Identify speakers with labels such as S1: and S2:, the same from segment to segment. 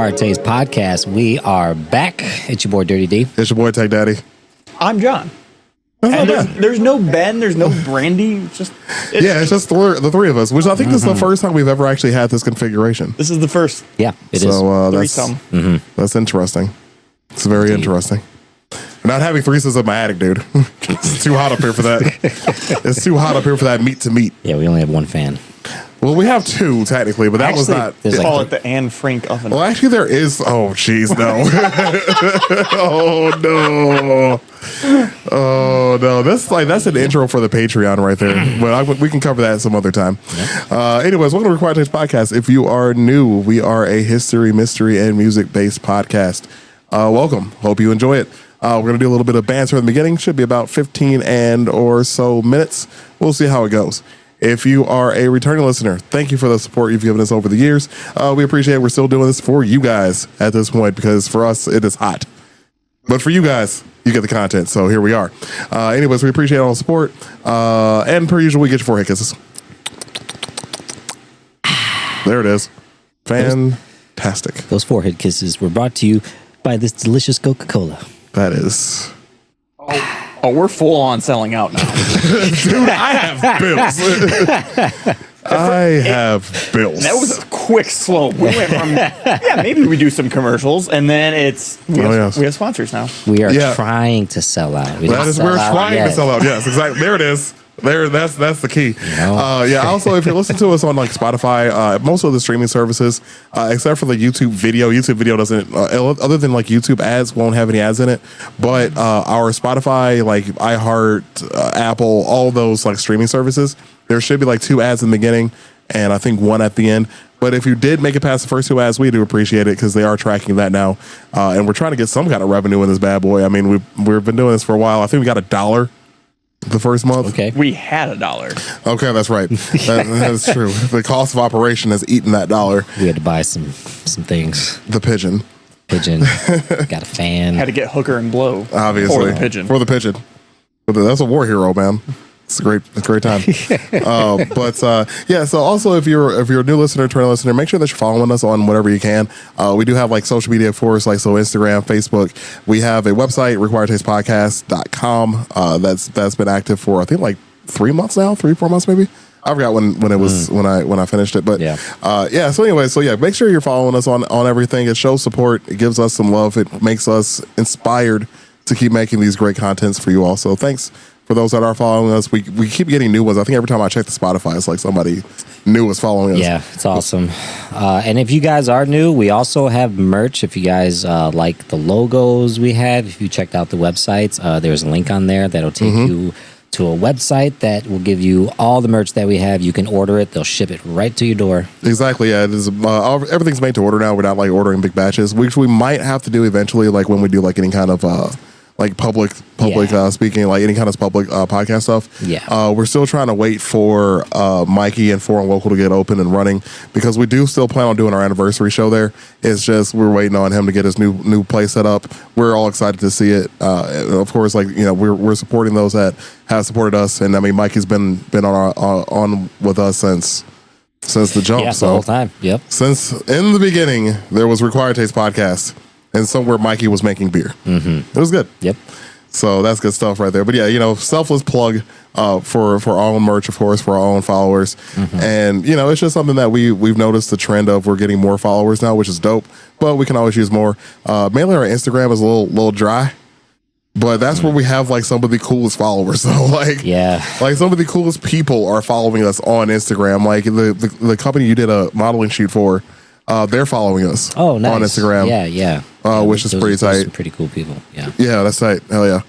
S1: Acquired Taste Podcast. We are back. It's your boy Dirty D.
S2: It's your boy Tech Daddy.
S3: I'm John. And there's no Ben, there's no Brandy. It's just
S2: the three of us, which I think this is the first time we've ever actually had this configuration.
S3: This is the first.
S1: Yeah, it is.
S2: So
S3: Threesome.
S2: that's interesting. It's very interesting. Not having threesomes in my attic, dude. It's too hot up here for that. It's too hot up here for that meat to meat.
S1: Yeah, we only have one fan.
S2: Well, we have two technically, but that was not.
S1: there's
S3: Call it the Anne Frank oven.
S2: Well, actually, there is. Oh, jeez, no. Oh no. Oh no. That's an intro for the Patreon right there. But we can cover that some other time. Anyways, welcome to Required Taste Podcast. If you are new, we are a history, mystery, and music based podcast. Welcome. Hope you enjoy it. We're going to do a little bit of banter in the beginning. Should be about 15 and or so minutes. We'll see how it goes. If you are a returning listener, thank you for the support you've given us over the years. We appreciate it. We're still doing this for you guys at this point because for us, it is hot. But for you guys, you get the content. So here we are. Anyways, we appreciate all the support. And per usual, we get your forehead kisses. There it is. Fantastic.
S1: Those forehead kisses were brought to you by this delicious Coca-Cola.
S2: That is.
S3: Oh, we're full on selling out now.
S2: Dude, I have bills. I have bills.
S3: That was a quick slope. We went from, maybe we do some commercials, and then we have sponsors now.
S1: We are trying to sell out.
S2: We're trying to sell out. Yes, exactly. There it is. That's the key. Also, if you listen to us on like Spotify, most of the streaming services, except for the YouTube video doesn't, other than like YouTube ads, won't have any ads in it. But our Spotify, like iHeart, Apple, all those like streaming services, there should be like 2 ads in the beginning and I think 1 at the end. But if you did make it past the first 2 ads, we do appreciate it because they are tracking that now, and we're trying to get some kind of revenue in this bad boy. I mean, we've been doing this for a while. I think we got $1 the first month.
S1: Okay.
S3: We had $1.
S2: Okay, that's right. That's true. The cost of operation has eaten that $1.
S1: We had to buy some things.
S2: The pigeon.
S1: Got a fan.
S3: Had to get hooker and blow.
S2: Obviously.
S3: For the pigeon.
S2: That's a war hero, man. It's a great time. So also if you're a new listener, returning listener, make sure that you're following us on whatever you can. We do have like social media for us, like so Instagram, Facebook. We have a website, requiredtastepodcast.com. That's been active for I think like 3 months now, 3-4 months maybe. I forgot when it was when I finished it, but make sure you're following us on everything. It shows support. It gives us some love. It makes us inspired to keep making these great contents for you all. So thanks for those that are following us. We keep getting new ones. I think every time I check the Spotify, it's like somebody new is following us.
S1: Yeah, it's awesome. And if you guys are new, we also have merch. If you guys like the logos we have, if you checked out the websites, there's a link on there that'll take you to a website that will give you all the merch that we have. You can order it. They'll ship it right to your door.
S2: Exactly. Yeah, it is. Everything's made to order now. We're not like ordering big batches, which we might have to do eventually, like when we do like any kind of like public speaking, like any kind of public podcast stuff.
S1: Yeah.
S2: We're still trying to wait for Mikey and Foreign Local to get open and running because we do still plan on doing our anniversary show there. It's just we're waiting on him to get his new place set up. We're all excited to see it. Of course, like we're supporting those that have supported us, and I mean Mikey's been on with us since the jump.
S1: The whole time. Yep.
S2: Since in the beginning, there was Required Taste Podcast. And somewhere Mikey was making beer. It was good.
S1: Yep.
S2: So that's good stuff right there. But yeah, selfless plug for our own merch, of course, for our own followers. And, it's just something that we've noticed the trend of. We're getting more followers now, which is dope. But we can always use more. Mainly our Instagram is a little dry. But that's where we have like some of the coolest followers. So like some of the coolest people are following us on Instagram. Like the company you did a modeling shoot for, they're following us
S1: on
S2: Instagram.
S1: Yeah.
S2: Which is pretty tight.
S1: Some pretty cool people. Yeah.
S2: Yeah, that's tight. Hell yeah.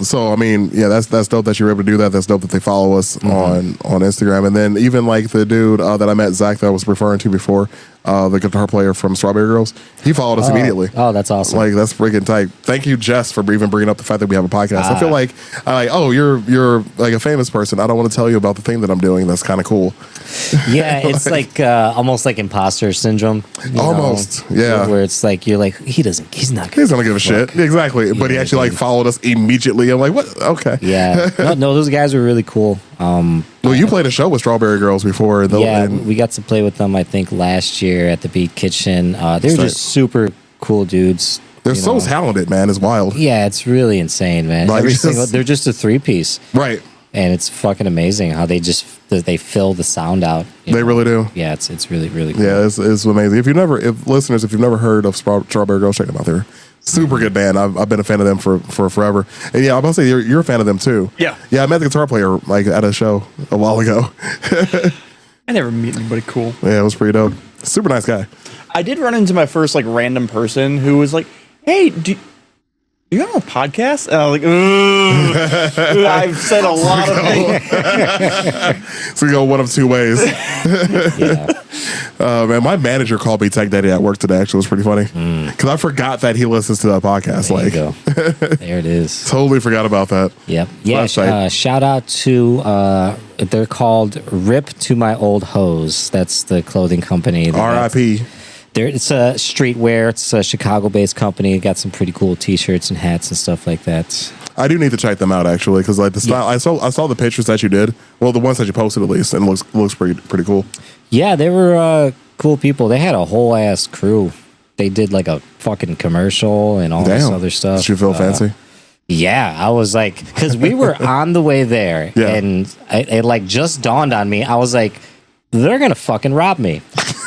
S2: So I mean, yeah, that's dope that you're able to do that. That's dope that they follow us on Instagram. And then even like the dude that I met, Zach, that I was referring to before, the guitar player from Strawberry Girls, he followed us immediately.
S1: Oh, that's awesome.
S2: Like that's freaking tight. Thank you, Jess, for even bringing up the fact that we have a podcast. I feel like you're like a famous person. I don't want to tell you about the thing that I'm doing. That's kind of cool.
S1: Yeah, it's like almost like imposter syndrome.
S2: Almost, yeah.
S1: Where it's like you're like he's not
S2: gonna give a shit. Exactly. But he actually like followed us immediately. I'm like, what? Okay.
S1: Yeah. No, those guys were really cool.
S2: Well, you played a show with Strawberry Girls before.
S1: We got to play with them, I think, last year at the Beat Kitchen. They were just super cool dudes.
S2: They're so talented, man. It's wild.
S1: Yeah, it's really insane, man.
S2: Like,
S1: they're just a 3-piece.
S2: Right.
S1: And it's fucking amazing how they fill the sound out.
S2: They really do.
S1: Yeah, it's really, really cool.
S2: Yeah, it's amazing. If you've never heard of Strawberry Girls, check them out. They're super good band. I've been a fan of them for forever. And yeah, I'm about to say you're a fan of them too.
S3: Yeah.
S2: Yeah, I met the guitar player like at a show a while ago.
S3: I never meet anybody cool.
S2: Yeah, it was pretty dope. Super nice guy.
S3: I did run into my first like random person who was like, "Hey, do you have a podcast?" And I was like, "Ooh, I've said a lot of things."
S2: So we go one of two ways.
S1: Yeah.
S2: Man, my manager called me Tech Daddy at work today. Actually, it was pretty funny because I forgot that he listens to that podcast.
S1: There you go. There it is.
S2: Totally forgot about that.
S1: Yep. Yeah. Shout out to they're called Rip to My Old Hose. That's the clothing company.
S2: R.I.P.
S1: It's a streetwear. It's a Chicago-based company. Got some pretty cool T-shirts and hats and stuff like that.
S2: I do need to check them out actually because like the style. I saw the pictures that you did. Well, the ones that you posted at least, and it looks pretty cool.
S1: Yeah, they were cool people. They had a whole ass crew. They did like a fucking commercial and all this other stuff.
S2: Did you feel fancy?
S1: Yeah, I was like, because we were on the way there, and it like just dawned on me. I was like, they're gonna fucking rob me.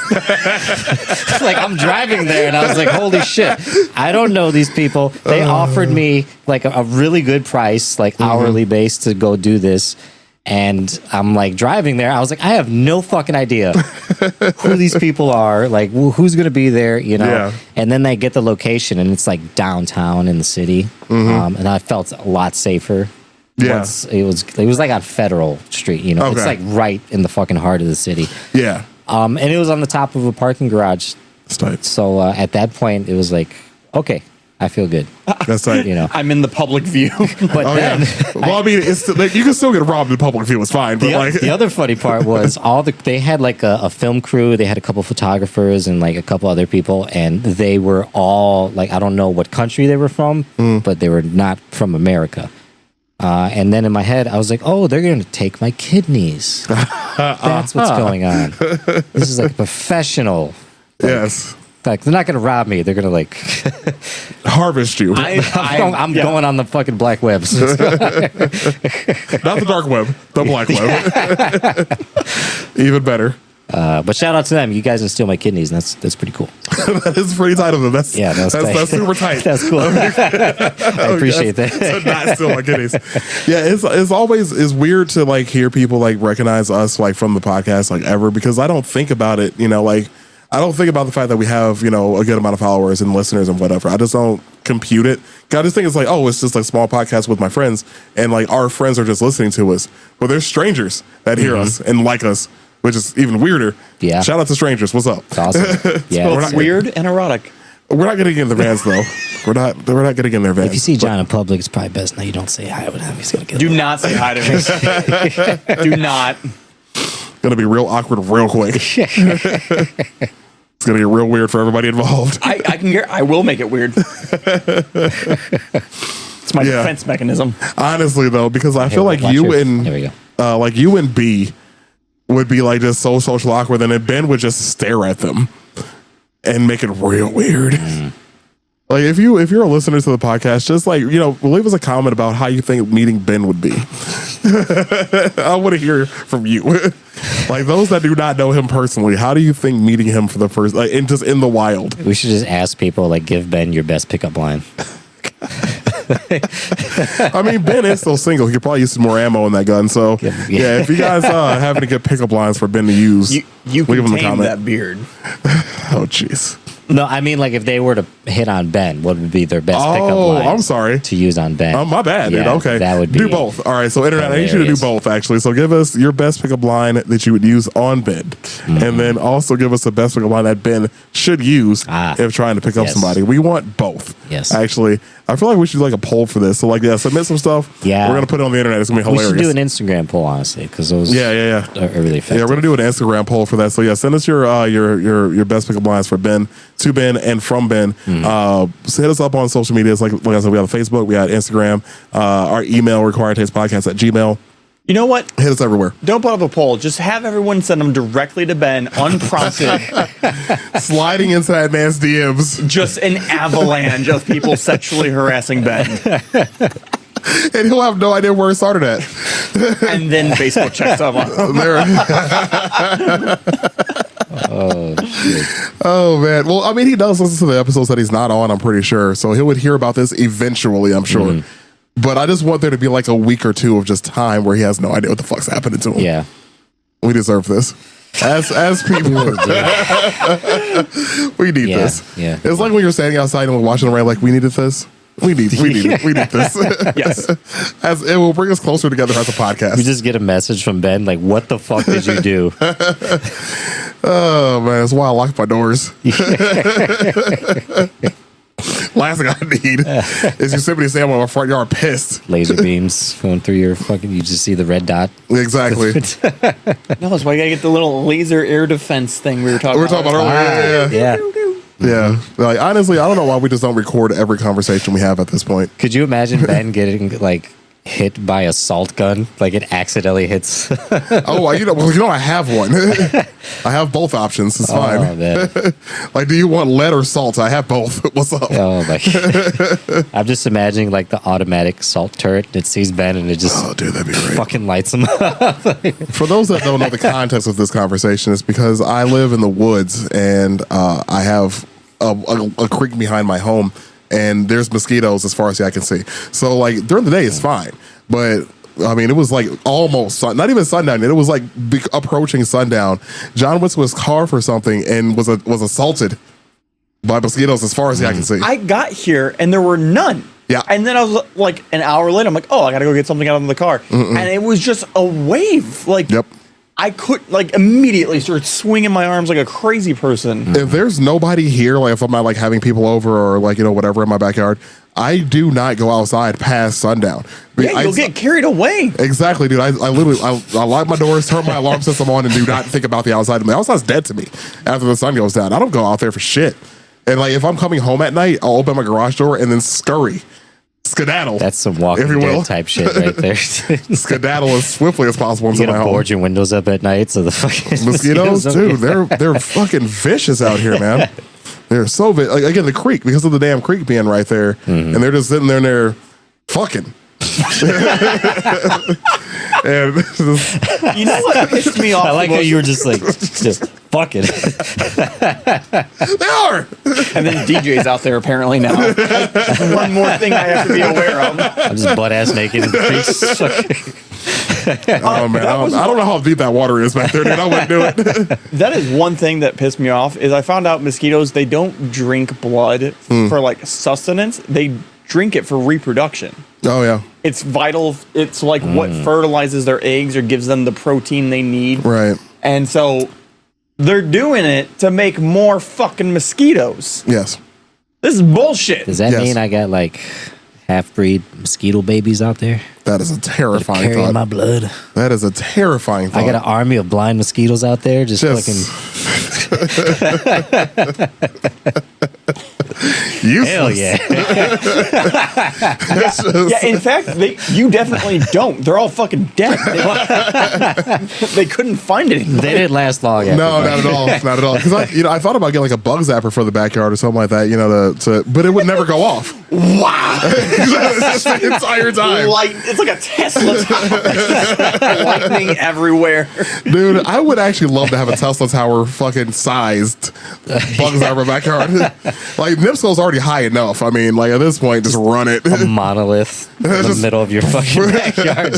S1: Like I'm driving there and I was like, holy shit, I don't know these people. They offered me like a really good price, like hourly base to go do this. And I'm like driving there. I was like, I have no fucking idea who these people are. Like who's going to be there, you know?
S2: Yeah.
S1: And then they get the location and it's like downtown in the city. And I felt a lot safer.
S2: Yeah.
S1: Once it was like on Federal Street, you know?
S2: Okay.
S1: It's like right in the fucking heart of the city.
S2: Yeah.
S1: And it was on the top of a parking garage.
S2: That's tight.
S1: So at that point, it was like, okay, I feel good.
S2: That's tight.
S1: You know,
S3: I'm in the public view.
S1: but then
S2: Well, I mean, it's like, you can still get robbed in public view. It's fine. But
S1: the other funny part was they had like a film crew. They had a couple photographers and like a couple other people, and they were all like, I don't know what country they were from, but they were not from America. And then in my head, I was like, oh, they're going to take my kidneys. That's what's going on. This is like a professional.
S2: yes.
S1: Like, they're not going to rob me. They're going to like
S2: Harvest you.
S1: I'm going on the fucking black webs.
S2: Not the dark web, the black web. Even better.
S1: But shout out to them. You guys can steal my kidneys, and that's pretty cool.
S2: That is pretty tight of them. That's
S1: tight.
S2: That's super tight.
S1: That's cool. I appreciate that.
S2: So not steal my kidneys. Yeah, it's always weird to like hear people like recognize us like from the podcast like ever because I don't think about it. You know, like I don't think about the fact that we have, you know, a good amount of followers and listeners and whatever. I just don't compute it. I just think it's like, oh, it's just like small podcast with my friends and like our friends are just listening to us. But there's strangers that hear us and like us, which is even weirder.
S1: Yeah.
S2: Shout out to strangers. What's up?
S1: It's awesome. Yeah.
S3: Well, it's weird and erotic.
S2: We're not getting in the vans though. We're not getting in their vans.
S1: If you see John in public, it's probably best now you don't say hi with him. He's gonna get.
S3: Do not say hi to me. Do not.
S2: Gonna be real awkward real quick. It's gonna be real weird for everybody involved.
S3: I will make it weird. It's my defense mechanism.
S2: Honestly, though, because I feel like you and B would be like just so social awkward, and then Ben would just stare at them and make it real weird. Like if you're a listener to the podcast, just like, you know, leave us a comment about how you think meeting Ben would be. I want to hear from you. Like those that do not know him personally, how do you think meeting him for the first, like just in the wild?
S1: We should just ask people like, give Ben your best pickup line.
S2: I mean, Ben is still single. He could probably use some more ammo in that gun. So yeah, if you guys have any good pickup lines for Ben to use,
S3: you
S2: leave
S3: can
S2: them in the
S3: tame
S2: comment.
S3: that beard.
S2: Oh jeez.
S1: No, I mean like if they were to hit on Ben, what would be their best pickup line?
S2: I'm sorry.
S1: To use on Ben.
S2: Oh, my bad, dude.
S1: Yeah,
S2: Okay.
S1: that would be
S2: do both. All right. So internet, I need you to do both actually. So give us your best pickup line that you would use on Ben, and then also give us the best pickup line that Ben should use if trying to pick up somebody. We want both.
S1: Yes.
S2: Actually, I feel like we should do like a poll for this. So like, submit some stuff.
S1: Yeah.
S2: We're gonna put it on the internet. It's gonna be hilarious.
S1: We should do an Instagram poll, honestly, because those are really effective.
S2: Yeah, we're gonna do an Instagram poll for that. So yeah, send us your best pickup lines for Ben, to Ben, and from Ben. Hit us up on social media. Like I said, we have Facebook, we got Instagram, our email requiredtastepodcast@gmail.com.
S3: You know what?
S2: Hit us everywhere.
S3: Don't put up a poll. Just have everyone send them directly to Ben, unprompted.
S2: Sliding into that man's DMs.
S3: Just an avalanche of people sexually harassing Ben.
S2: And he'll have no idea where it started at.
S3: And then Facebook checks up on him.
S2: Oh, man. Well, I mean, he does listen to the episodes that he's not on, I'm pretty sure. So he would hear about this eventually, I'm sure. But I just want there to be like a week or two of just time where he has no idea what the fuck's happening to him.
S1: Yeah.
S2: We deserve this. As people. We need this.
S1: Yeah.
S2: It's like when you're standing outside and we're watching the rain, like, we needed this. We need this.
S3: Yes.
S2: As it will bring us closer together as a podcast.
S1: We just get a message from Ben like, what the fuck did you do?
S2: Oh, man. That's why I lock my doors. Last thing I need is Yosemite Sam on my front yard pissed.
S1: Laser beams going through your fucking, you just see the red dot.
S2: Exactly.
S3: No, that's why you gotta get the little laser air defense thing we were talking about.
S2: earlier.
S1: Yeah.
S2: Yeah. Like, honestly, I don't know why we just don't record every conversation we have at this point.
S1: Could you imagine Ben getting like hit by a salt gun? Like it accidentally hits.
S2: Oh, I have one. I have both options. It's fine.
S1: Oh, man.
S2: Like, do you want lead or salt? I have both. What's up?
S1: Oh my God. I'm just imagining like the automatic salt turret that sees Ben and it just
S2: Oh, dude, that'd be great.
S1: fucking lights him up.
S2: For those that don't know the context of this conversation, it's because I live in the woods and I have a creek behind my home, and there's mosquitoes as far as the eye can see. So, like, during the day, it's fine. But, I mean, it was like almost, not even sundown. It was like approaching sundown. John went to his car for something and was assaulted by mosquitoes as far as the eye can see.
S3: I got here and there were none.
S2: Yeah.
S3: And then I was like an hour later, I'm like, oh, I gotta go get something out of the car. And it was just a wave. Like,
S2: Yep.
S3: I could like immediately start swinging my arms like a crazy person.
S2: If there's nobody here, like if I'm not like having people over or like, whatever in my backyard, I do not go outside past sundown.
S3: Yeah, you'll get carried away.
S2: Exactly, dude. I literally I lock my doors, turn my alarm system on, and do not think about the outside. The outside's dead to me after the sun goes down. I don't go out there for shit. And like if I'm coming home at night, I'll open my garage door and then skedaddle.
S1: That's some Walking
S2: if you will.
S1: Dead type shit right there.
S2: Skedaddle as swiftly as possible into
S1: You
S2: my
S1: gotta
S2: home.
S1: board your windows up at night so the fucking
S2: Mosquitoes,
S1: don't
S2: dude,
S1: get-
S2: they're fucking vicious out here, man. They're so like again the creek because of the damn creek being right there, and they're just sitting there and they're fucking. And
S3: You know what pissed me off?
S1: I like
S3: the
S1: how
S3: most?
S1: you were just like, just fucking.
S2: they are.
S3: And then DJ's out there apparently now. That's one more thing I have to be aware of.
S1: I'm just butt ass naked in the creeks.
S2: Oh man, I don't know how deep that water is back there, dude. I wouldn't do it.
S3: That is one thing that pissed me off is I found out mosquitoes, they don't drink blood for like sustenance. They drink it for reproduction.
S2: Oh yeah,
S3: It's vital. It's like what fertilizes their eggs or gives them the protein they need.
S2: right.
S3: And so they're doing it to make more fucking mosquitoes.
S2: Yes.
S3: This is bullshit.
S1: Does that
S2: Yes.
S1: mean I got like half-breed mosquito babies out there
S2: That is a terrifying
S1: carrying
S2: thought.
S1: my blood?
S2: That is a terrifying thought.
S1: I got an army of blind mosquitoes out there just fucking.
S2: Useless.
S1: Hell yeah.
S3: Yeah, in fact, you definitely don't. They're all fucking dead. They couldn't find anything.
S1: They didn't last long. After
S2: No,
S1: that.
S2: not at all. Not at all. Because I thought about getting like a bug zapper for the backyard or something like that, but it would never go off.
S3: Wow.
S2: It's just the entire time.
S3: It's like a Tesla tower. Lightning everywhere.
S2: Dude, I would actually love to have a Tesla tower fucking sized bugs out of my backyard. Like, NIPSCO's already high enough. I mean, like, at this point, just run it.
S1: A monolith in the
S2: Just-
S1: middle of your fucking backyard.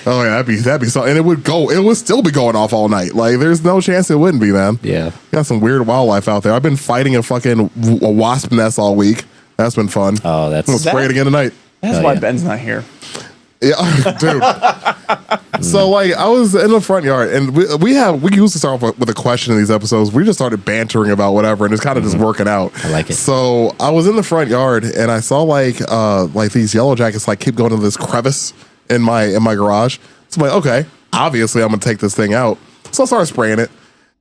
S2: Oh, yeah, that'd be so. And it would still be going off all night. Like, there's no chance it wouldn't be, man.
S1: Yeah.
S2: Got some weird wildlife out there. I've been fighting a fucking a wasp nest all week. That's been fun.
S1: Oh, that's
S2: Let's spray it again tonight.
S3: That's
S1: Oh,
S3: why
S1: yeah.
S3: Ben's not here.
S2: Yeah, dude. So like, I was in the front yard, and we used to start off with a question in these episodes. We just started bantering about whatever, and it's kind of just working out.
S1: I like it.
S2: So I was in the front yard, and I saw like these yellow jackets like keep going to this crevice in my garage. So I'm like, okay, obviously I'm gonna take this thing out. So I started spraying it,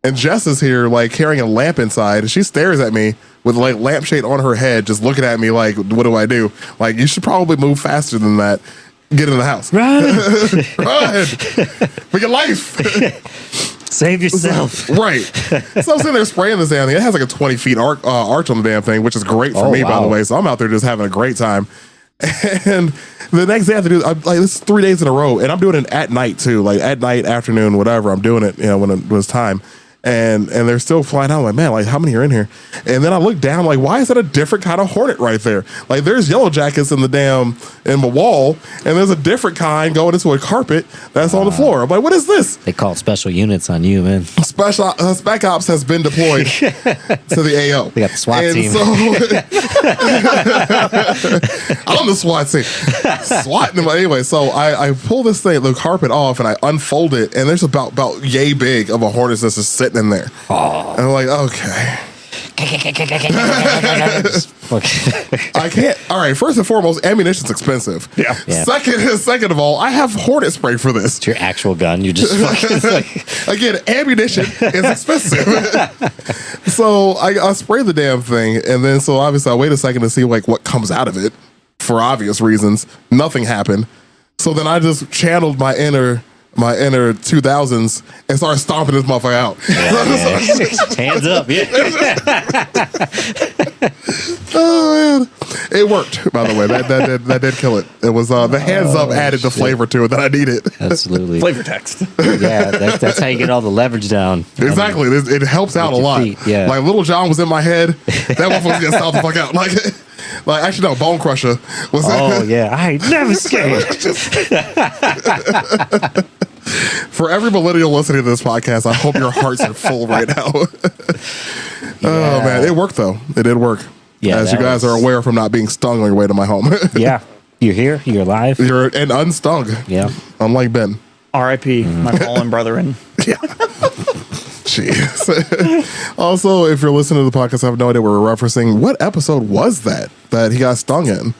S2: and Jess is here like carrying a lamp inside, and she stares at me with like lampshade on her head, just looking at me like, what do I do? Like, you should probably move faster than that. Get in the house.
S1: Run!
S2: Run for your life.
S1: Save yourself.
S2: Right. So I'm sitting there spraying this damn thing. It has like a 20 feet arch on the damn thing, which is great for
S1: Oh,
S2: me, by
S1: wow.
S2: the way. So I'm out there just having a great time. And the next day I have to do, this is 3 days in a row, and I'm doing it at night too, like at night, afternoon, whatever. I'm doing it, when it was time. And they're still flying out. I'm like, man, like how many are in here? And then I look down, like, why is that a different kind of hornet right there? Like there's yellow jackets in the wall, and there's a different kind going into a carpet that's on the floor. I'm like, what is this?
S1: They called special units on you, man.
S2: Special Spec Ops has been deployed to the AO.
S1: They got the SWAT
S2: And
S1: team.
S2: So, I'm the SWAT team. Swatting them. Anyway, so I pull this thing, the carpet off, and I unfold it, and there's about yay big of a hornet's nest just sitting in there. And I'm like, okay. I can't. All right. First and foremost, ammunition's expensive.
S3: Yeah.
S1: Yeah.
S2: Second of all, I have hornet spray for this.
S1: It's your actual gun. You just fucking
S2: Again, ammunition is expensive. So I spray the damn thing, and then so obviously I wait a second to see like what comes out of it. For obvious reasons, nothing happened. So then I just channeled my inner 2000s and started stomping this motherfucker out.
S1: hands up. Yeah.
S2: Oh man, it worked. By the way, that did kill it. It was the hands up added the flavor to it that I needed.
S1: Absolutely.
S3: Flavor text.
S1: Yeah, that's how you get all the leverage down.
S2: Exactly, it helps out a
S1: your
S2: lot.
S1: feet, yeah.
S2: Like Little John was in my head. That motherfucker getting stomped the fuck out. Like actually no, Bone Crusher was.
S1: Oh yeah, I ain't never scared.
S2: For every millennial listening to this podcast, I hope your hearts are full right now. Oh man, it worked though. It did work.
S1: Yeah,
S2: as you
S1: that
S2: guys
S1: was-
S2: are aware from not being stung on your way to my home.
S1: Yeah, you're here. You're alive.
S2: You're and unstung.
S1: Yeah.
S2: Unlike Ben.
S3: R.I.P. My fallen brethren.
S2: Jeez. Also, if you're listening to the podcast, I have no idea what we're referencing. What episode was that he got stung in?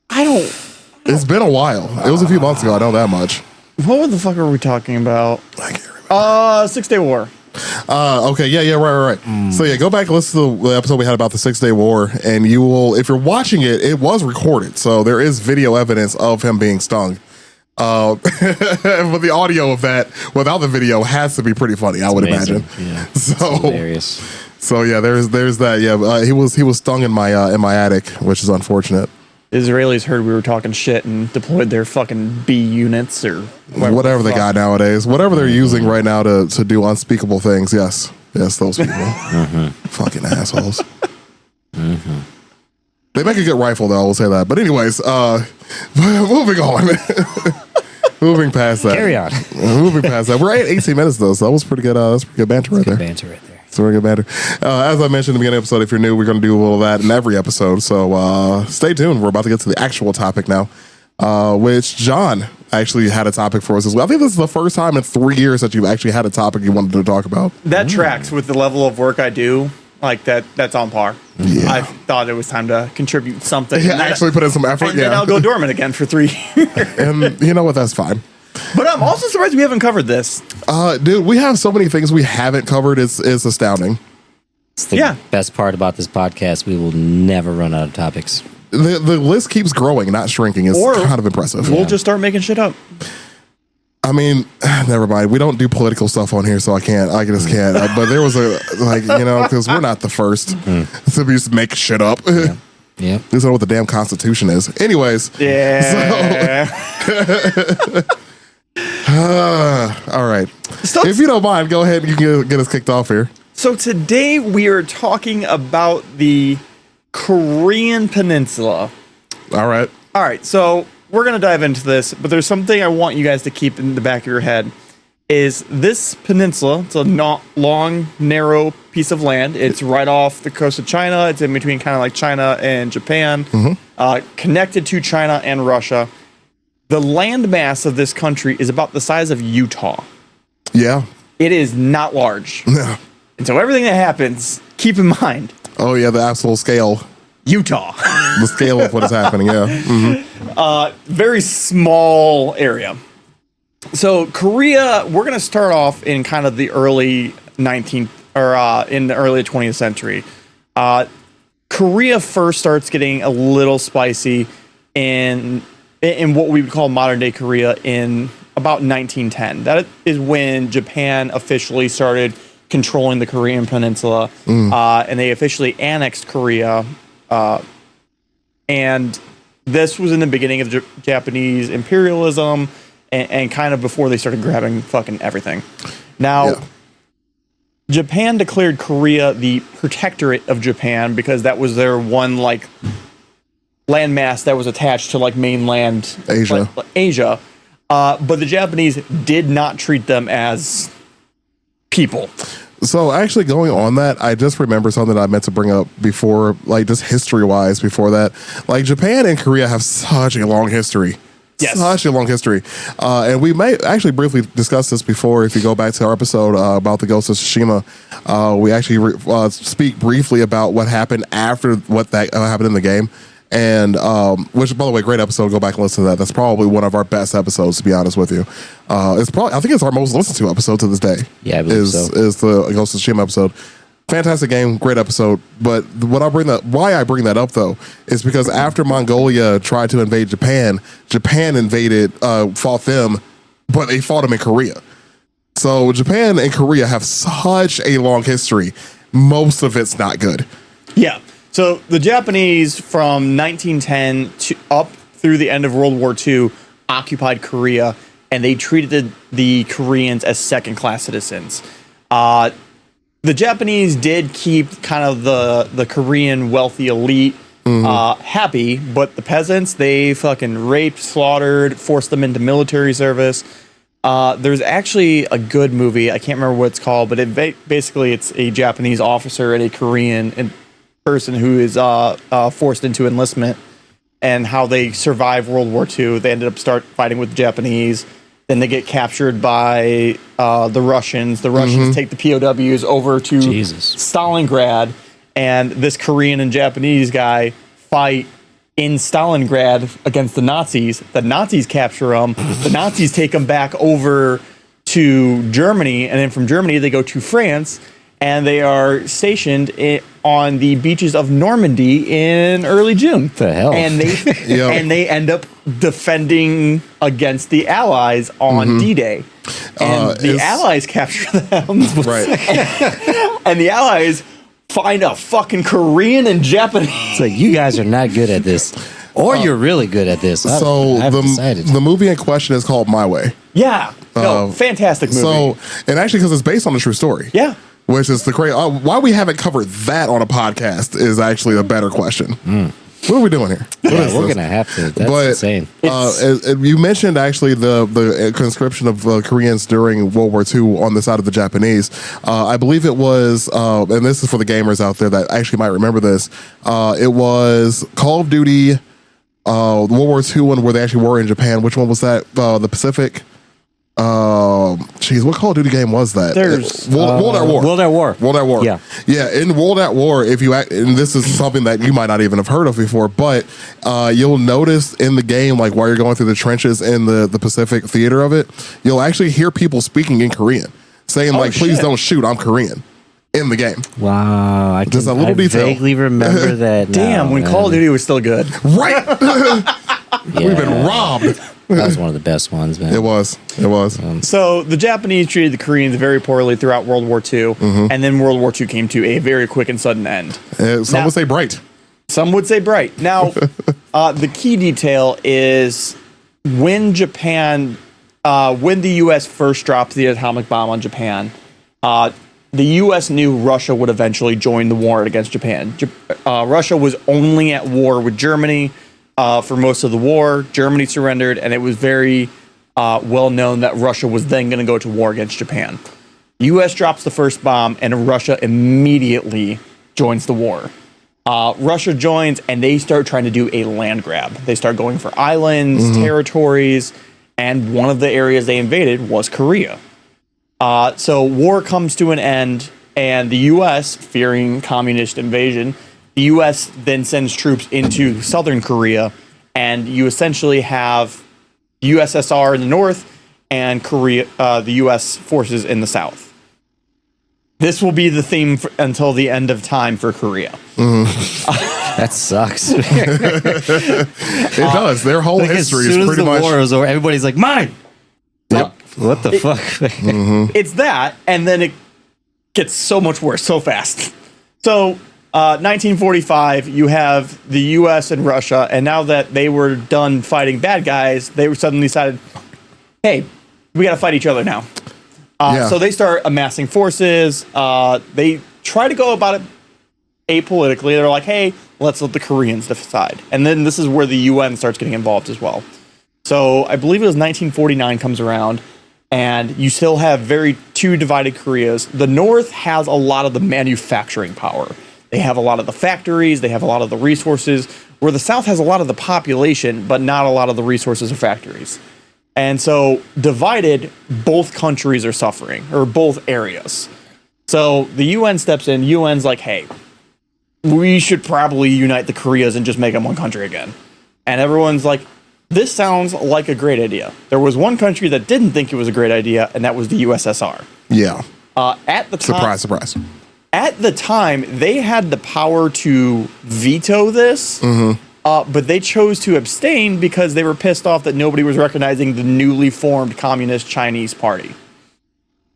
S3: I don't.
S2: It's been a while. It was a few months ago. I know that much.
S3: What the fuck are we talking about?
S2: I can't remember.
S3: 6 Day War.
S2: Okay, yeah, right. So yeah, go back and listen to the episode we had about the 6 Day War, and you will, if you're watching it, it was recorded, so there is video evidence of him being stung. But the audio of that without the video has to be pretty funny, I would
S1: amazing.
S2: imagine.
S1: Yeah.
S2: So
S1: Hilarious.
S2: So yeah, there's that. Yeah, he was stung in my attic, which is unfortunate.
S3: Israelis heard we were talking shit and deployed their fucking B units or
S2: Whatever they
S3: the
S2: got nowadays, whatever they're using right now to do unspeakable things. Yes, those people, fucking assholes. They make a good rifle, though. I will say that. But anyways, moving on. Moving past that.
S1: Carry on.
S2: Moving past that. We're at 18 minutes though, so that was pretty good. That's pretty good banter right there.
S1: Banter right there.
S2: So we're good banter. As I mentioned in the beginning of the episode, if you're new, we're going to do a little of that in every episode. So stay tuned. We're about to get to the actual topic now, which John actually had a topic for us as well. I think this is the first time in 3 years that you've actually had a topic you wanted to talk about.
S3: That tracks with the level of work I do. Like that's on par.
S2: Yeah.
S3: I thought it was time to contribute something.
S2: Yeah,
S3: And then-
S2: actually put in some effort.
S3: and then I'll go dormant again for 3 years.
S2: And you know what? That's fine.
S3: But I'm also surprised we haven't covered this.
S2: Dude, we have so many things we haven't covered. It's astounding.
S1: It's the
S3: Yeah.
S1: best part about this podcast. We will never run out of topics.
S2: The list keeps growing, not shrinking. It's
S3: Or
S2: kind of impressive.
S3: We'll just start making shit up.
S2: I mean, never mind. We don't do political stuff on here, so I just can't. But there was because we're not the first to just make shit up.
S1: Yeah.
S2: This is what the damn Constitution is. Anyways.
S3: Yeah.
S2: All right.
S3: So-
S2: If you don't mind, go ahead and you can get us kicked off here.
S3: So today we are talking about the Korean Peninsula.
S2: All right.
S3: All right, so we're going to dive into this, but there's something I want you guys to keep in the back of your head. Is this peninsula, it's a not long, narrow piece of land. It's right off the coast of China. It's in between kind of like China and Japan, connected to China and Russia. The landmass of this country is about the size of Utah.
S2: Yeah.
S3: It is not large.
S2: Yeah.
S3: And so everything that happens, keep in mind,
S2: Oh, yeah. The absolute scale.
S3: Utah.
S2: The scale of what is happening. Yeah. Mhm.
S3: Very small area. So Korea, we're going to start off in kind of the early 19th or in the early 20th century. Korea first starts getting a little spicy in in what we would call modern day Korea in about 1910. That is when Japan officially started controlling the Korean peninsula, and they officially annexed Korea. And this was in the beginning of Japanese imperialism and kind of before they started grabbing fucking everything. Now, Japan declared Korea the protectorate of Japan because that was their one like landmass that was attached to like mainland
S2: Asia.
S3: Asia. But the Japanese did not treat them as people.
S2: So actually going on that, I just remember something that I meant to bring up before, like just history-wise before that. Like Japan and Korea have such a long history.
S3: Yes.
S2: Such a long history. And we may actually briefly discuss this before if you go back to our episode about the Ghost of Tsushima. We actually speak briefly about what happened after what that happened in the game. And which, by the way, great episode. Go back and listen to that. That's probably one of our best episodes, to be honest with you. It's probably, I think it's our most listened to episode to this day.
S1: Yeah, I believe so.
S2: Is the Ghost of Tsushima episode. Fantastic game, great episode. But why I bring that up though is because after Mongolia tried to invade Japan, Japan invaded, fought them, but they fought them in Korea. So Japan and Korea have such a long history. Most of it's not good.
S3: Yeah. So the Japanese from 1910 to up through the end of World War II occupied Korea, and they treated the Koreans as second-class citizens. The Japanese did keep kind of the Korean wealthy elite happy, but the peasants, they fucking raped, slaughtered, forced them into military service. There's actually a good movie, I can't remember what it's called, but basically it's a Japanese officer and a Korean person who is forced into enlistment and how they survive World War II. They ended up fighting with the Japanese. Then they get captured by the Russians. The Russians take the POWs over to Stalingrad, and this Korean and Japanese guy fight in Stalingrad against the Nazis. The Nazis capture them. The Nazis take them back over to Germany, and then from Germany they go to France, and they are stationed on the beaches of Normandy in early June.
S1: What the hell?
S3: And they end up defending against the Allies on D-Day. And the Allies capture them.
S2: Right.
S3: And the Allies find a fucking Korean and Japanese.
S1: It's like, you guys are not good at this. Or you're really good at this. I've decided.
S2: The movie in question is called My Way.
S3: Yeah. No, fantastic movie.
S2: So, and actually because it's based on a true story.
S3: Yeah.
S2: Which is the crazy. Why we haven't covered that on a podcast is actually a better question. What are we doing here?
S1: Yeah, we're gonna have to. That's insane.
S2: You mentioned actually the conscription of Koreans during World War II on the side of the Japanese. I believe it was, and this is for the gamers out there that actually might remember this. It was Call of Duty, World War II one where they actually were in Japan. Which one was that? The Pacific. What Call of Duty game was that?
S3: There's
S2: World at War.
S1: World at War.
S2: World at War.
S1: Yeah.
S2: Yeah. In World at War, and this is something that you might not even have heard of before, but you'll notice in the game, like while you're going through the trenches in the Pacific theater of it, you'll actually hear people speaking in Korean, saying please don't shoot, I'm Korean. In the game.
S1: Wow. I vaguely remember that.
S3: Damn, when Call of Duty was still good.
S2: Right. We've been robbed.
S1: That was one of the best ones, man.
S2: It was.
S3: So the Japanese treated the Koreans very poorly throughout World War II, and then World War II came to a very quick and sudden end.
S2: Some would say bright.
S3: Some would say bright. Now, the key detail is when when the U.S. first dropped the atomic bomb on Japan, the U.S. knew Russia would eventually join the war against Japan. Russia was only at war with Germany for most of the war. Germany surrendered, and it was very well known that Russia was then going to go to war against Japan. The U.S. drops the first bomb, and Russia immediately joins the war. Russia joins, and they start trying to do a land grab. They start going for islands, territories, and one of the areas they invaded was Korea. So war comes to an end, and the U.S., fearing communist invasion, the U.S. then sends troops into southern Korea, and you essentially have USSR in the north and Korea, the U.S. forces in the south. This will be the theme until the end of time for Korea.
S1: That sucks.
S2: It does. Their whole
S1: Like,
S2: history
S1: as
S2: is
S1: soon as
S2: pretty
S1: the
S2: much.
S1: war is over, everybody's like, mine.
S2: Yep.
S1: What the fuck?
S3: It's that, and then it gets so much worse so fast. So, 1945, you have the U.S. and Russia, and now that they were done fighting bad guys, they were suddenly decided, hey, we got to fight each other now.
S2: Yeah.
S3: So they start amassing forces. They try to go about it apolitically. They're like, hey, let's let the Koreans decide. And then this is where the UN starts getting involved as well. So I believe it was 1949 comes around, and you still have two divided Koreas. The North has a lot of the manufacturing power. They have a lot of the factories. They have a lot of the resources, where the South has a lot of the population, but not a lot of the resources or factories. And so divided, both countries are suffering, or both areas. So the UN steps in. UN's like, hey, we should probably unite the Koreas and just make them one country again. And everyone's like, this sounds like a great idea. There was one country that didn't think it was a great idea, and that was the USSR.
S2: Yeah.
S3: At the time,
S2: Surprise.
S3: at the time, they had the power to veto this, but they chose to abstain because they were pissed off that nobody was recognizing the newly formed Communist Chinese Party.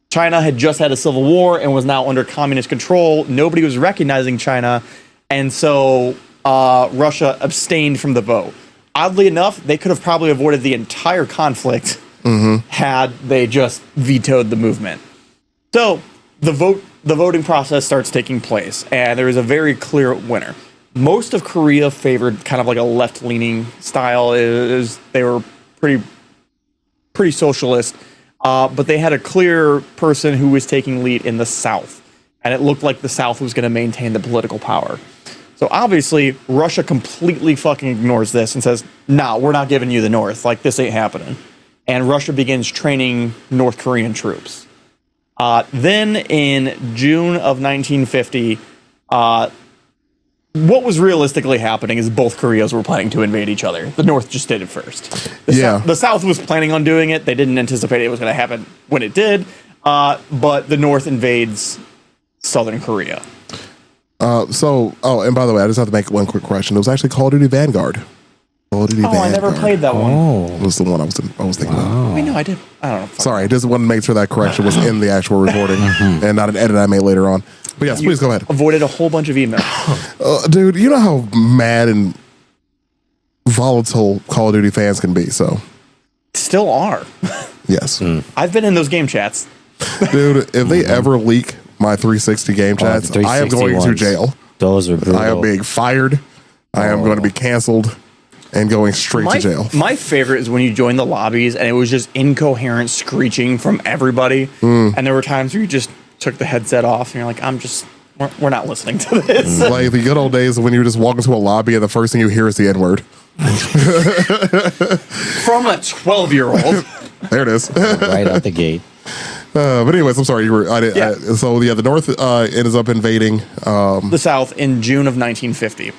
S3: China had just had a civil war and was now under communist control. Nobody was recognizing China, and so Russia abstained from the vote. Oddly enough, they could have probably avoided the entire conflict had they just vetoed the movement. So the voting process starts taking place, and there is a very clear winner. Most of Korea favored kind of like a left-leaning style. They were pretty socialist, but they had a clear person who was taking lead in the South, and it looked like the South was going to maintain the political power. So obviously, Russia completely fucking ignores this and says, nah, we're not giving you the North. Like, this ain't happening. And Russia begins training North Korean troops. Then in June of 1950, what was realistically happening is both Koreas were planning to invade each other. The North just did it first. The South was planning on doing it. They didn't anticipate it was going to happen when it did. But the North invades Southern Korea.
S2: And by the way, I just have to make one quick correction. It was actually Call of Duty Vanguard. Call of Duty Vanguard.
S3: I never played that one.
S2: Was the one I was thinking of.
S3: Wait, no, I did. I don't know.
S2: Sorry, I just wanted to make sure that correction was in the actual recording and not an edit I made later on. But yes, please go ahead.
S3: Avoided a whole bunch of emails.
S2: Dude, you know how mad and volatile Call of Duty fans can be, so.
S3: Still are.
S2: Yes.
S3: I've been in those game chats.
S2: Dude, if they ever leak my 360 game chats,
S1: the
S2: I am going to
S1: 360
S2: jail.
S1: Those are brutal.
S2: I am being fired. I am going to be canceled and going straight to jail.
S3: My favorite is when you join the lobbies and it was just incoherent screeching from everybody. And there were times where you just took the headset off and you're like, we're not listening to this.
S2: Like the good old days when you just walk into a lobby and the first thing you hear is the N-word.
S3: From a 12-year-old.
S2: There it is.
S1: Right out the gate.
S2: But anyways, I'm sorry. The North ends up invading
S3: the South in June of 1950.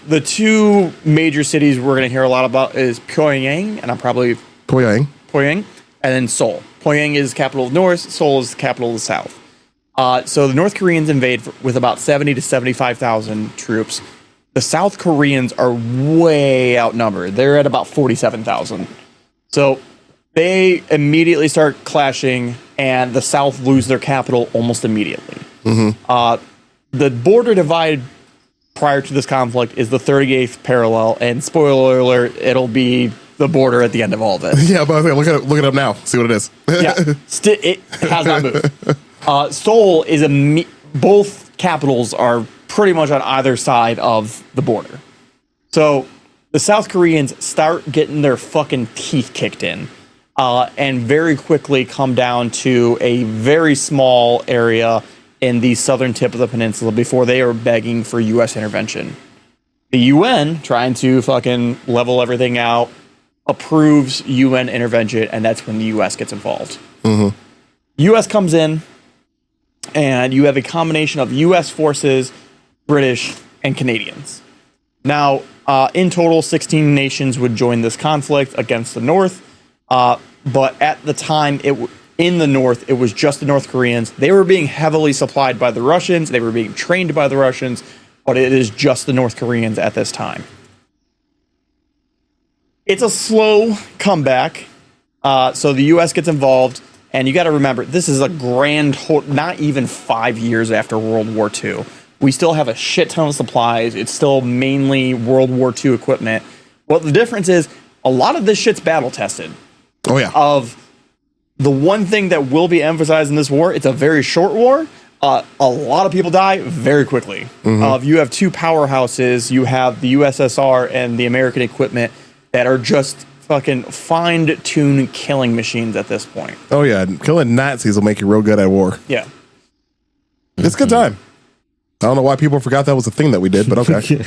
S3: The two major cities we're going to hear a lot about is Pyongyang, and
S2: Pyongyang,
S3: and then Seoul. Pyongyang is the capital of the North. Seoul is the capital of the South. So the North Koreans invade with about 70 to 75,000 troops. The South Koreans are way outnumbered. They're at about 47,000. So they immediately start clashing, and the South lose their capital almost immediately. The border divide prior to this conflict is the 38th parallel, and spoiler alert, it'll be the border at the end of all this.
S2: Yeah, but look it up now. See what it is.
S3: Yeah, it has not moved. Seoul is both capitals are pretty much on either side of the border. So the South Koreans start getting their fucking teeth kicked in. And very quickly come down to a very small area in the southern tip of the peninsula before they are begging for U.S. intervention. The UN, trying to fucking level everything out, approves UN intervention, and that's when the U.S. gets involved. U.S. comes in, and you have a combination of U.S. forces, British, and Canadians. Now, in total, 16 nations would join this conflict against the North. But at the time, in the north, it was just the North Koreans. They were being heavily supplied by the Russians. They were being trained by the Russians, but it is just the North Koreans at this time. It's a slow comeback. So the U.S. gets involved, and you got to remember, this is a not even 5 years after World War II. We still have a shit ton of supplies. It's still mainly World War II equipment. What the difference is, a lot of this shit's battle tested.
S2: Oh, yeah.
S3: Of the one thing that will be emphasized in this war, it's a very short war. A lot of people die very quickly. You have two powerhouses. You have the USSR and the American equipment that are just fucking fine-tuned killing machines at this point.
S2: Oh, yeah. Killing Nazis will make you real good at war.
S3: Yeah.
S2: It's a good time. I don't know why people forgot that was a thing that we did, but okay.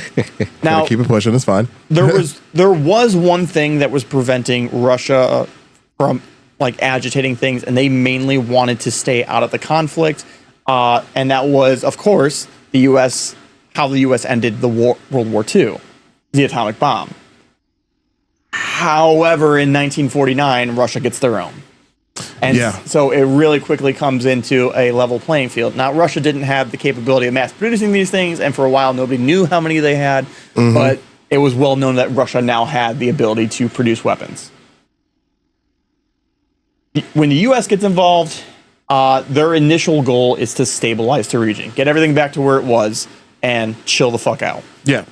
S3: Now,
S2: keep it pushing. It's fine.
S3: there was one thing that was preventing Russia from like agitating things, and they mainly wanted to stay out of the conflict. And that was, of course, how the U.S. ended the World War II, the atomic bomb. However, in 1949, Russia gets their own. And so it really quickly comes into a level playing field. Now, Russia didn't have the capability of mass producing these things, and for a while, nobody knew how many they had, but it was well known that Russia now had the ability to produce weapons. When the U.S. gets involved, their initial goal is to stabilize the region, get everything back to where it was, and chill the fuck out.
S2: Yeah.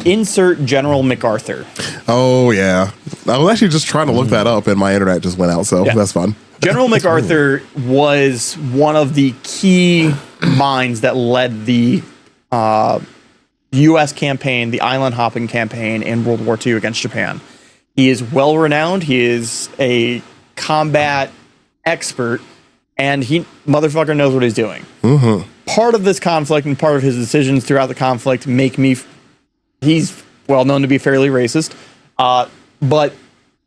S3: Insert General MacArthur.
S2: Oh, yeah. I was actually just trying to look that up, and my internet just went out, so that's fun.
S3: General MacArthur was one of the key minds that led the U.S. campaign, the island hopping campaign in World War II against Japan. He is well renowned. He is a combat expert, and he motherfucker knows what he's doing. Part of this conflict and part of his decisions throughout the conflict he's well known to be fairly racist, but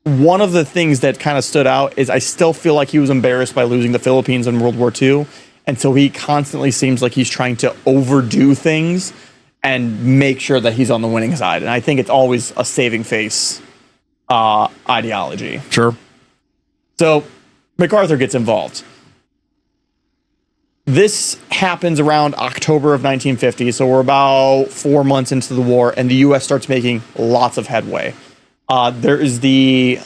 S3: one of the things that kind of stood out is I still feel like he was embarrassed by losing the Philippines in World War II, and so he constantly seems like he's trying to overdo things and make sure that he's on the winning side, and I think it's always a saving face ideology.
S2: Sure.
S3: So MacArthur gets involved. This happens around October of 1950, so we're about 4 months into the war, and the U.S. starts making lots of headway. There is the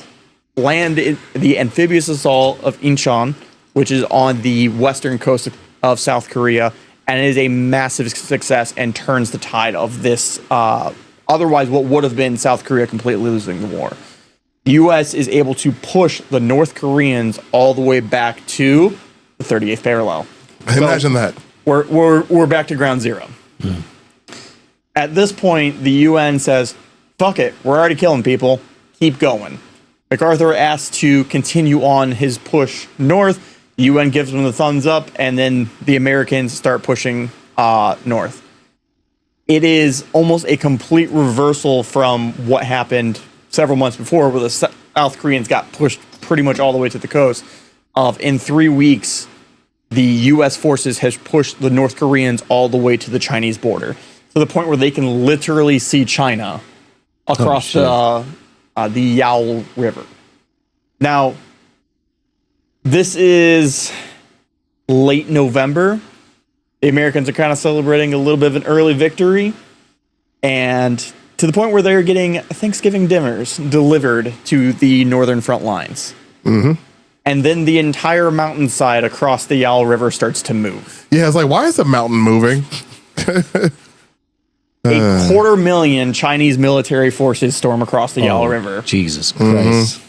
S3: amphibious assault of Incheon, which is on the western coast of South Korea, and it is a massive success and turns the tide of this, otherwise what would have been South Korea completely losing the war. The U.S. is able to push the North Koreans all the way back to the 38th parallel.
S2: Imagine that.
S3: We're back to ground zero. At this point, the UN says, fuck it, we're already killing people. Keep going. MacArthur asks to continue on his push north. The UN gives him the thumbs up, and then the Americans start pushing north. It is almost a complete reversal from what happened several months before, where the South Koreans got pushed pretty much all the way to the coast. In 3 weeks, the U.S. forces has pushed the North Koreans all the way to the Chinese border, to the point where they can literally see China across the Yao River. Now, this is late November. The Americans are kind of celebrating a little bit of an early victory, and to the point where they're getting Thanksgiving dinners delivered to the northern front lines. And then the entire mountainside across the Yao River starts to move.
S2: Yeah, it's like, why is the mountain moving?
S3: A 250,000 Chinese military forces storm across the Yao River.
S1: Jesus Christ.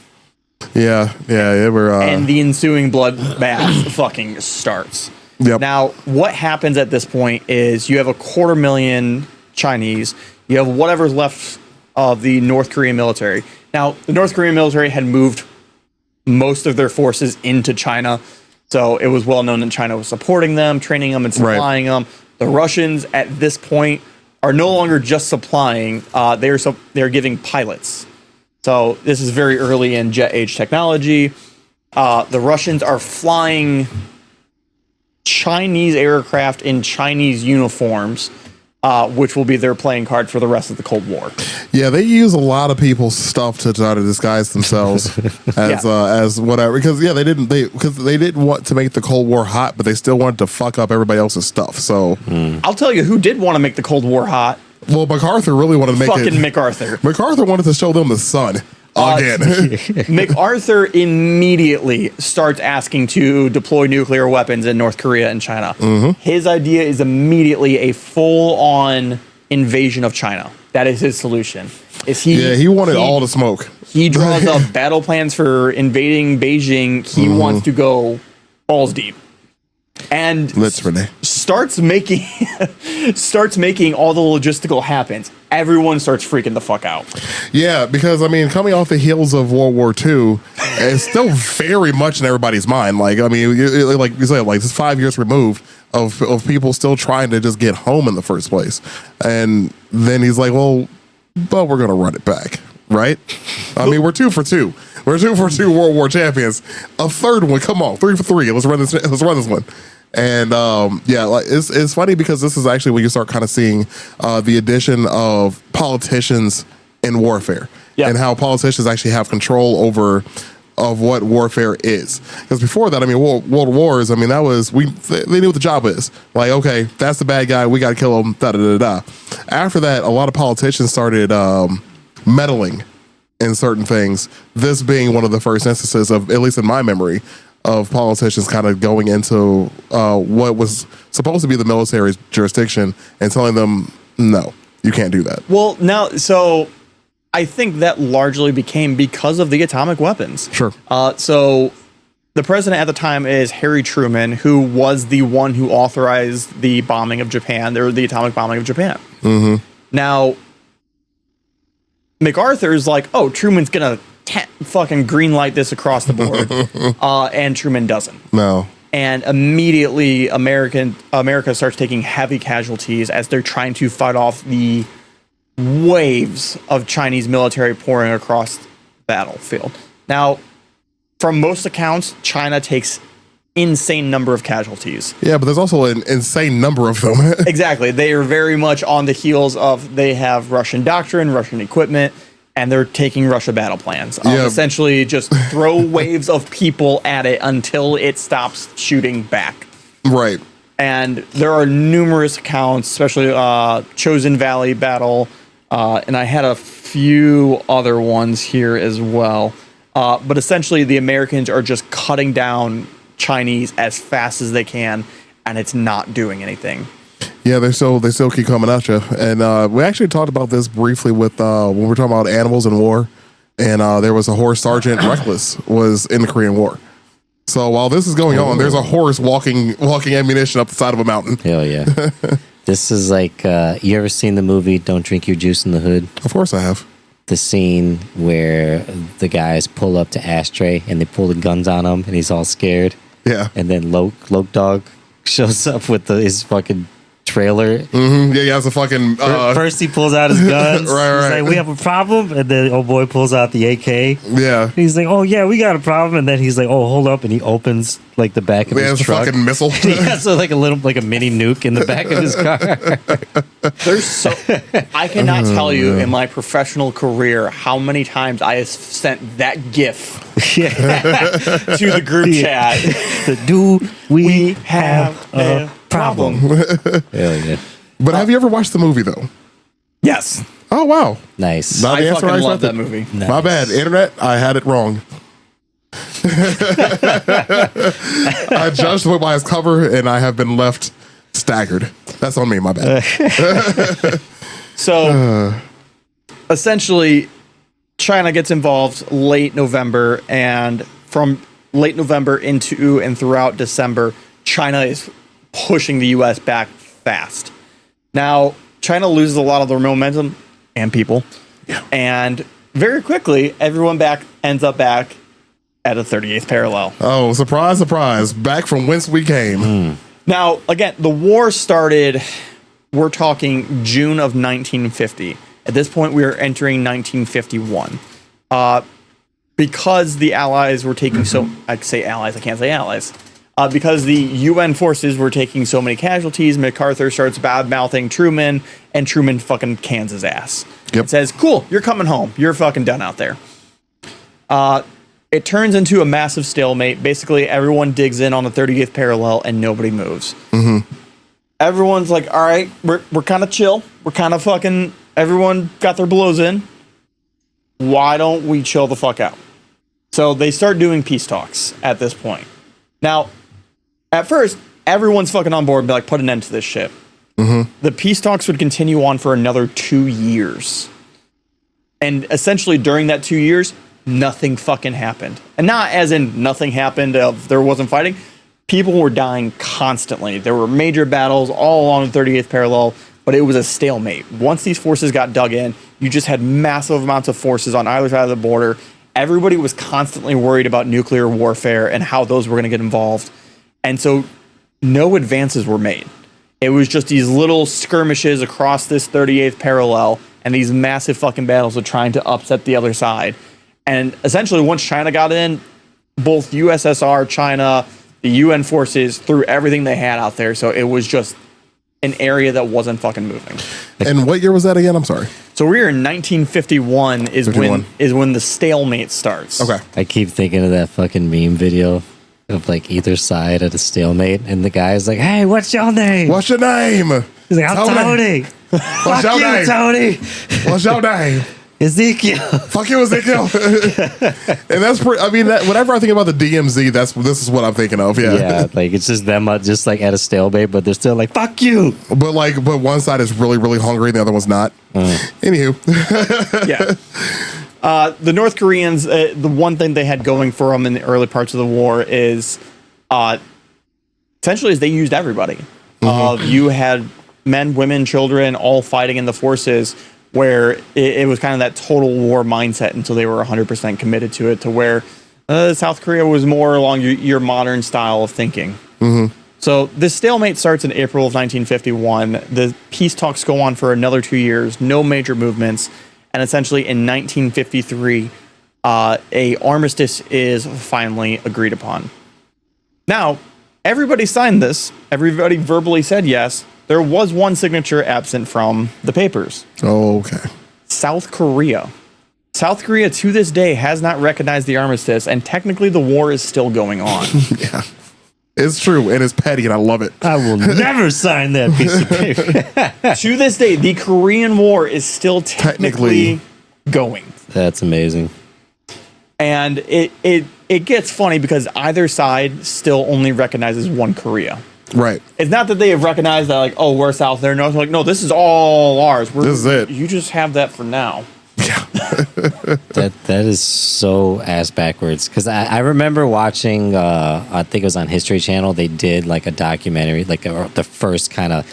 S2: Yeah, we're...
S3: And the ensuing bloodbath fucking starts.
S2: Yep.
S3: Now, what happens at this point is you have a 250,000 Chinese. You have whatever's left of the North Korean military. Now, the North Korean military had moved most of their forces into China, so it was well known that China was supporting them, training them, and supplying them. The Russians at this point are no longer just supplying; they're giving pilots. So this is very early in jet age technology. The Russians are flying Chinese aircraft in Chinese uniforms which will be their playing card for the rest of the Cold War.
S2: Yeah, they use a lot of people's stuff to try to disguise themselves as whatever. Because they didn't want to make the Cold War hot, but they still wanted to fuck up everybody else's stuff. So
S3: I'll tell you who did want to make the Cold War hot.
S2: well, MacArthur really wanted to make
S3: Fucking
S2: it.
S3: MacArthur.
S2: MacArthur wanted to show them the sun again.
S3: MacArthur immediately starts asking to deploy nuclear weapons in North Korea and China. His idea is immediately a full-on invasion of China. That is his solution.
S2: He wanted all the smoke.
S3: He draws up battle plans for invading Beijing. He wants to go balls deep. And
S2: Literally.
S3: starts making all the logistical happens. Everyone starts freaking the fuck out.
S2: Yeah, because I mean, coming off the heels of World War II, it's still very much in everybody's mind. Like, I mean, like you said, like this 5 years removed of people still trying to just get home in the first place, and then he's like, well, but we're gonna run it back, right? I mean, we're 2 for 2. We're 2 for 2 World War champions. A third one, come on, 3 for 3. Let's run this one. And like it's funny because this is actually when you start kind of seeing the addition of politicians in warfare and how politicians actually have control over of what warfare is. Because before that, I mean, world wars, I mean, that was they knew what the job is. Like, okay, that's the bad guy, we got to kill him. Da da da da. After that, a lot of politicians started meddling in certain things. This being one of the first instances of, at least in my memory, of politicians kind of going into what was supposed to be the military's jurisdiction and telling them, no, you can't do that.
S3: Well, now, so I think that largely became because of the atomic weapons.
S2: Sure.
S3: So the president at the time is Harry Truman, who was the one who authorized the bombing of Japan, or the atomic bombing of Japan. Mm-hmm. Now, MacArthur's like, oh, Truman's going to fucking green light this across the board. And Truman doesn't.
S2: No.
S3: And immediately America starts taking heavy casualties as they're trying to fight off the waves of Chinese military pouring across the battlefield. Now, from most accounts, China takes insane number of casualties.
S2: Yeah, but there's also an insane number of them.
S3: Exactly. They are very much on the heels of, they have Russian doctrine, Russian equipment, and they're taking Russia battle plans. Essentially just throw waves of people at it until it stops shooting back.
S2: Right.
S3: And there are numerous accounts, especially Chosin Valley battle, and I had a few other ones here as well. But essentially, the Americans are just cutting down Chinese as fast as they can, and it's not doing anything.
S2: Yeah, they still keep coming at you. And we actually talked about this briefly with when we were talking about animals in war. And there was a horse sergeant, Reckless, was in the Korean War. So while this is going on, there's a horse walking ammunition up the side of a mountain.
S1: Hell yeah. This is like, you ever seen the movie Don't Drink Your Juice in the Hood?
S2: Of course I have.
S1: The scene where the guys pull up to Ashtray and they pull the guns on him and he's all scared.
S2: Yeah.
S1: And then Loke Dog shows up with his fucking trailer.
S2: Mm-hmm. Yeah, he has a fucking...
S1: First he pulls out his guns.
S2: right.
S1: He's like, we have a problem. And then old boy pulls out the AK.
S2: Yeah.
S1: He's like, oh yeah, we got a problem. And then he's like, oh, hold up. And he opens like the back of his truck.
S2: Fucking missile.
S1: He has like a mini nuke in the back of his car.
S3: I cannot tell you in my professional career how many times I have sent that GIF to the group chat.
S1: Do we have a problem? Hell yeah.
S2: But have you ever watched the movie, though?
S3: Yes.
S2: Oh, wow.
S1: Nice.
S2: Not the
S3: I
S2: answer
S3: fucking
S2: I
S3: love that
S2: expected.
S3: movie.
S1: Nice.
S2: My bad. Internet, I had it wrong. I judged it by its cover, and I have been left staggered. That's on me. My bad.
S3: So, essentially, China gets involved late November, and from late November into and throughout December, China is pushing the U.S. back fast. Now, China loses a lot of their momentum and people, and very quickly, everyone ends up back at a 38th parallel.
S2: Oh, surprise, surprise. Back from whence we came.
S3: Now, again, the war started, we're talking June of 1950. At this point, we are entering 1951. Because the Allies were taking I say allies, I can't say allies. Because the UN forces were taking so many casualties, MacArthur starts bad-mouthing Truman, and Truman fucking cans his ass.
S2: Yep.
S3: It says, cool, you're coming home. You're fucking done out there. It turns into a massive stalemate. Basically, everyone digs in on the 38th parallel, and nobody moves. Everyone's like, all right, we're kind of chill. We're kind of fucking, everyone got their blows in. Why don't we chill the fuck out? So they start doing peace talks at this point. Now, at first, everyone's fucking on board and be like, put an end to this shit. The peace talks would continue on for another 2 years. And essentially during that 2 years, nothing fucking happened. And not as in nothing happened, there wasn't fighting. People were dying constantly. There were major battles all along the 38th parallel, but it was a stalemate. Once these forces got dug in, you just had massive amounts of forces on either side of the border. Everybody was constantly worried about nuclear warfare and how those were going to get involved. And so no advances were made. It was just these little skirmishes across this 38th parallel and these massive fucking battles of trying to upset the other side. And essentially, once China got in, both USSR, China, the UN forces threw everything they had out there. So it was just an area that wasn't fucking moving.
S2: And what year was that again? I'm sorry.
S3: So we're in 1951 is
S2: 51.
S3: when the stalemate starts.
S2: Okay.
S1: I keep thinking of that fucking meme video of like either side at a stalemate, and the guy's like, "Hey, what's your name?"
S2: What's your name?
S1: He's like, "I'm Tony."
S2: What's
S1: Fuck
S2: your
S1: you,
S2: name?
S1: Tony.
S2: What's your name?
S1: Ezekiel.
S2: Fuck you, Ezekiel. And that's pretty, I mean, whenever I think about the DMZ, this is what I'm thinking of. Yeah.
S1: Yeah, like it's just them just like at a stalemate, but they're still like, "Fuck you."
S2: But one side is really, really hungry, and the other one's not. Anywho.
S3: Yeah. The North Koreans, the one thing they had going for them in the early parts of the war is essentially is they used everybody. You had men, women, children all fighting in the forces, where it was kind of that total war mindset until they were 100% committed to it, to where South Korea was more along your modern style of thinking. So this stalemate starts in April of 1951. The peace talks go on for another 2 years, no major movements. And essentially in 1953, a armistice is finally agreed upon. Now, everybody signed this. Everybody verbally said yes. There was one signature absent from the papers.
S2: Oh, okay.
S3: South Korea. South Korea to this day has not recognized the armistice, and technically the war is still going on.
S2: Yeah. It's true, and it's petty, and I love it.
S1: I will never sign that piece of paper.
S3: To this day, the Korean War is still technically going.
S1: That's amazing.
S3: And it gets funny because either side still only recognizes one Korea.
S2: Right.
S3: It's not that they have recognized that, like, oh, we're South, they're North. Like, no, this is all ours.
S2: This is it.
S3: You just have that for now.
S2: Yeah.
S1: That is so ass backwards. Because I remember watching, I think it was on History Channel, they did like a documentary, like the first kind of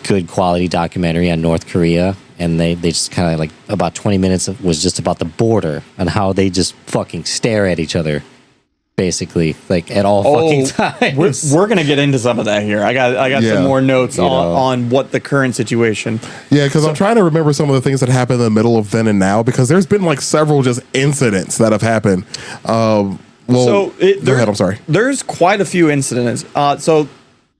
S1: good quality documentary on North Korea. And they just kind of like about 20 minutes was just about the border and how they just fucking stare at each other. Basically, like at all fucking times.
S3: We're gonna get into some of that here. I got some more notes on what the current situation.
S2: Yeah, because I'm trying to remember some of the things that happened in the middle of then and now, because there's been like several just incidents that have happened. Go ahead. I'm sorry.
S3: There's quite a few incidents. So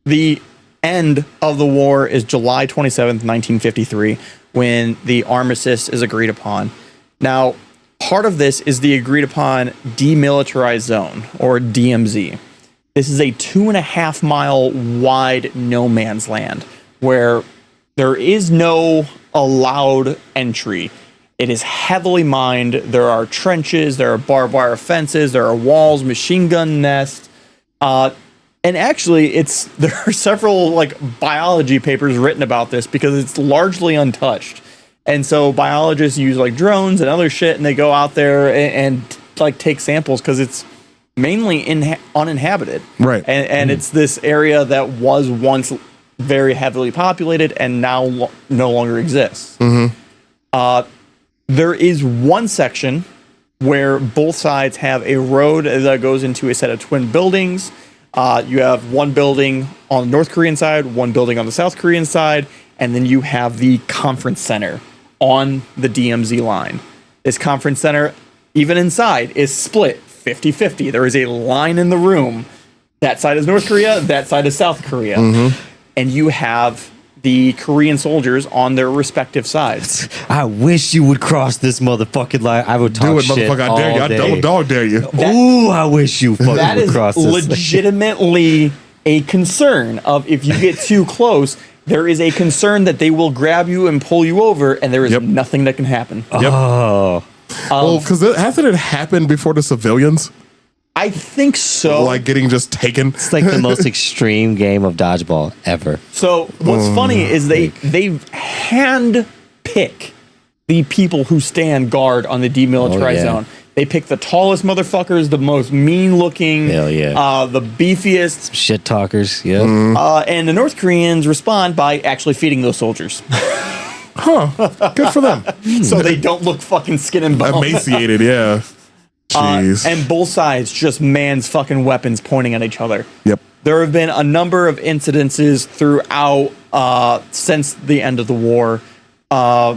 S3: the end of the war is July 27th, 1953, when the armistice is agreed upon. Now, part of this is the agreed upon demilitarized zone, or DMZ. This is a 2.5 mile wide no man's land where there is no allowed entry. It is heavily mined. There are trenches, there are barbed wire fences, there are walls, machine gun nests. And actually, there are several like biology papers written about this because it's largely untouched. And so biologists use like drones and other shit, and they go out there and like take samples because it's mainly uninhabited.
S2: Right.
S3: And it's this area that was once very heavily populated and now no longer exists. There is one section where both sides have a road that goes into a set of twin buildings. You have one building on the North Korean side, one building on the South Korean side, and then you have the conference center on the DMZ line. This conference center, even inside, is split 50-50. There is a line in the room That side is North Korea. That side is South Korea. And you have the Korean soldiers on their respective sides.
S1: I wish you would cross this motherfucking line. I would talk
S2: Do it,
S1: shit
S2: motherfucker! I dare you.
S1: all
S2: I
S1: day.
S2: double dog dare you.
S1: Ooh, I wish you fucking
S3: That
S1: would
S3: is
S1: cross this.
S3: legitimately a concern of if you get too close, there is a concern that they will grab you and pull you over, and there is
S2: Yep.
S3: nothing that can happen.
S2: Yep.
S1: Oh,
S2: Well, because hasn't it happened before to civilians,
S3: I think so.
S2: like getting just taken?
S1: it's like the most extreme game of dodgeball ever.
S3: So what's funny is they hand pick the people who stand guard on the demilitarized
S1: Oh, yeah.
S3: zone. They pick the tallest motherfuckers, the most mean looking,
S1: Hell yeah.
S3: the beefiest,
S1: Shit talkers. Yeah.
S3: and the North Koreans respond by actually feeding those soldiers,
S2: Good for them.
S3: so they don't look fucking skin and bone.
S2: Emaciated, yeah. Jeez.
S3: And both sides just man's fucking weapons pointing at each other.
S2: Yep.
S3: There have been a number of incidences throughout since the end of the war